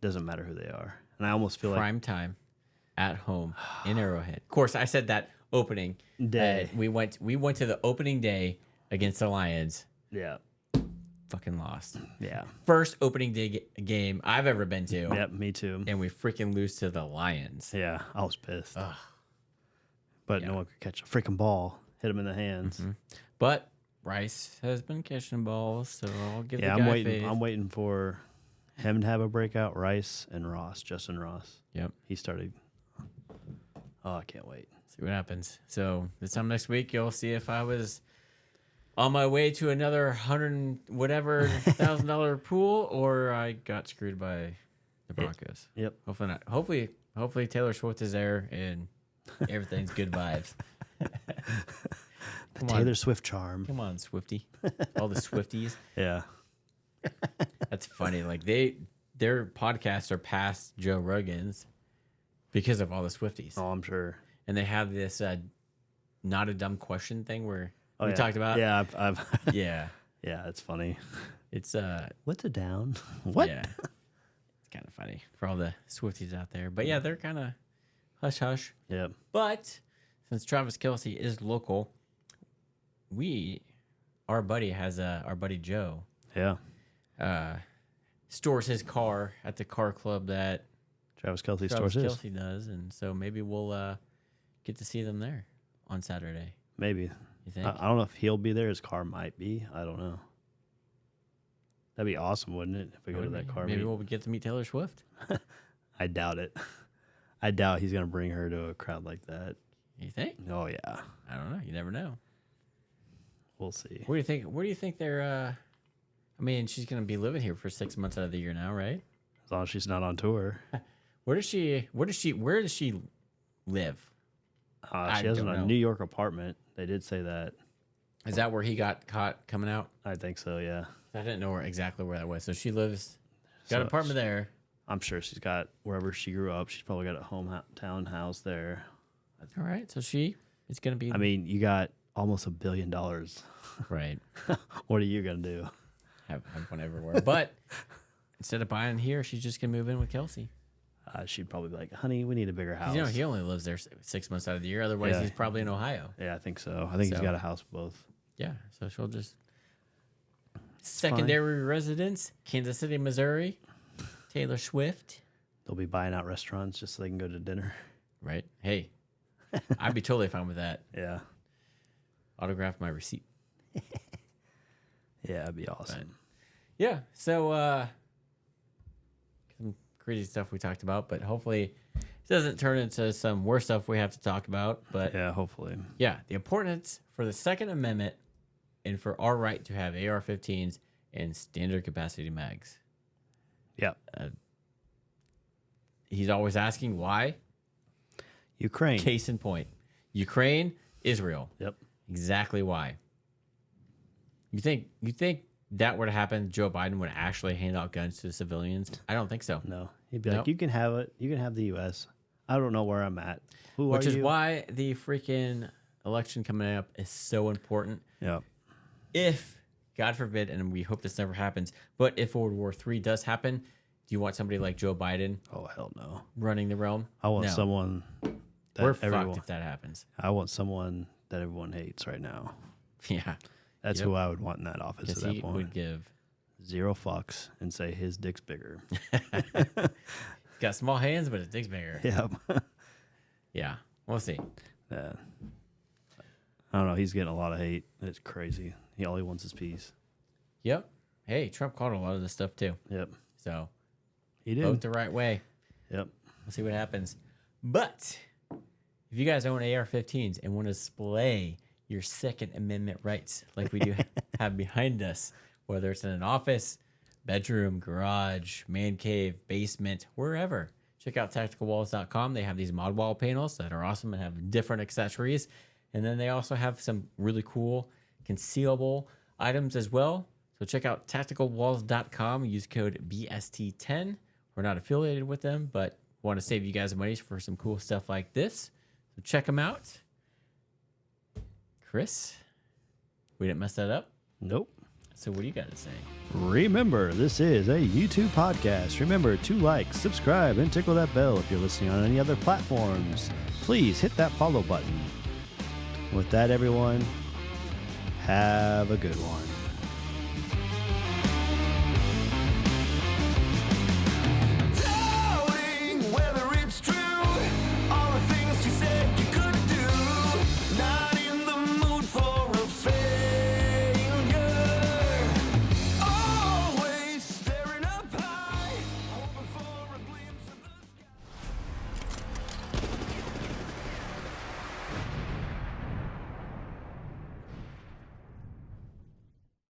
S2: It doesn't matter who they are. And I almost feel
S1: Prime time at home in Arrowhead. Of course, I said that opening
S2: Day.
S1: We went to the opening day against the Lions.
S2: Yeah.
S1: Fucking lost.
S2: Yeah.
S1: First opening day game I've ever been to.
S2: Yep, me too.
S1: And we freaking lose to the Lions.
S2: Yeah, I was pissed.
S1: Ugh.
S2: But no one could catch a freaking ball. Hit him in the hands.
S1: Mm-hmm. But Rice has been catching balls, so I'll give the guy faith.
S2: I'm waiting for him to have a breakout. Rice and Ross, Justin Ross.
S1: Yep.
S2: He started. Oh, I can't wait.
S1: See what happens. So this time next week, you'll see if I was on my way to another $100,000 pool, or I got screwed by the Broncos.
S2: Yep.
S1: Hopefully not. Hopefully Taylor Swift is there and everything's good vibes.
S2: The Taylor Swift charm.
S1: Come on, Swifty. All the Swifties.
S2: Yeah.
S1: That's funny. Like their podcasts are past Joe Rogan's because of all the Swifties.
S2: Oh, I'm sure.
S1: And they have this not a dumb question thing where we
S2: yeah.
S1: talked about.
S2: Yeah, I've
S1: yeah.
S2: Yeah, it's funny.
S1: It's
S2: what's a down? What?
S1: Yeah. It's kind of funny for all the Swifties out there. But yeah, they're kind of hush hush.
S2: Yep.
S1: But since Travis Kelce is local, our buddy Joe.
S2: Yeah.
S1: Stores his car at the car club that
S2: Travis Kelce stores his.
S1: Kelce does, and so maybe we'll get to see them there on Saturday.
S2: Maybe.
S1: You think?
S2: I don't know if he'll be there. His car might be. I don't know. That'd be awesome, wouldn't it? If we go to that car
S1: maybe
S2: meet.
S1: we'll get to meet Taylor Swift.
S2: I doubt it. I doubt he's gonna bring her to a crowd like that.
S1: You think?
S2: Oh yeah.
S1: I don't know. You never know.
S2: We'll see.
S1: What do you think? Where do you think they're? I mean, she's gonna be living here for 6 months out of the year now, right?
S2: As long as she's not on tour.
S1: Where does she live?
S2: She has a New York apartment. They did say that.
S1: Is that where he got caught coming out?
S2: I think so, yeah.
S1: I didn't know exactly where that was. So she lives, got an apartment there.
S2: I'm sure she's got wherever she grew up. She's probably got a hometown house there.
S1: All right. So she is going to be.
S2: I mean, you got almost $1 billion.
S1: Right.
S2: What are you going to do?
S1: Have fun everywhere. But instead of buying here, she's just going to move in with Kelce.
S2: She'd probably be like, honey, we need a bigger house.
S1: You know, he only lives there 6 months out of the year. Otherwise, he's probably in Ohio.
S2: Yeah, I think so. I think he's got a house both.
S1: Yeah. So she'll just. Secondary residence, Kansas City, Missouri. Taylor Swift.
S2: They'll be buying out restaurants just so they can go to dinner.
S1: Right. Hey, I'd be totally fine with that.
S2: Yeah.
S1: Autograph my receipt.
S2: Yeah, that'd be awesome.
S1: But, yeah. So, some crazy stuff we talked about, but hopefully it doesn't turn into some worse stuff we have to talk about. But
S2: yeah, hopefully.
S1: Yeah, the importance for the Second Amendment and for our right to have AR-15s and standard capacity mags.
S2: Yeah.
S1: He's always asking why.
S2: Ukraine.
S1: Case in point. Ukraine, Israel.
S2: Yep.
S1: Exactly why. You think that were to happen, Joe Biden would actually hand out guns to civilians? I don't think so.
S2: No. He'd be like, you can have it. You can have the U.S. I don't know where I'm at.
S1: Which is why the freaking election coming up is so important.
S2: Yeah.
S1: If, God forbid, and we hope this never happens, but if World War III does happen, do you want somebody like Joe Biden?
S2: Oh, hell no.
S1: Running the realm?
S2: I want someone that
S1: we're fucked if that happens.
S2: I want someone that everyone hates right now.
S1: Yeah.
S2: That's who I would want in that office at that point.
S1: He would give
S2: 0 fucks and say his dick's bigger.
S1: Got small hands, but his dick's bigger.
S2: Yep.
S1: Yeah. We'll see.
S2: Yeah. I don't know. He's getting a lot of hate. It's crazy. All he wants is peace.
S1: Yep. Hey, Trump called a lot of this stuff too.
S2: Yep.
S1: So
S2: he did.
S1: Vote the right way.
S2: Yep.
S1: We'll see what happens. But if you guys own AR-15s and want to display your Second Amendment rights like we do have behind us, whether it's in an office, bedroom, garage, man cave, basement, wherever, check out tacticalwalls.com. They have these mod wall panels that are awesome and have different accessories. And then they also have some really cool concealable items as well. So check out tacticalwalls.com. Use code BST10. We're not affiliated with them, but want to save you guys money for some cool stuff like this. So check them out. Chris, we didn't mess that up?
S2: Nope.
S1: So what do you got to say?
S2: Remember, this is a YouTube podcast. Remember to like, subscribe, and tickle that bell if you're listening on any other platforms. Please hit that follow button. With that, everyone, Have a good one.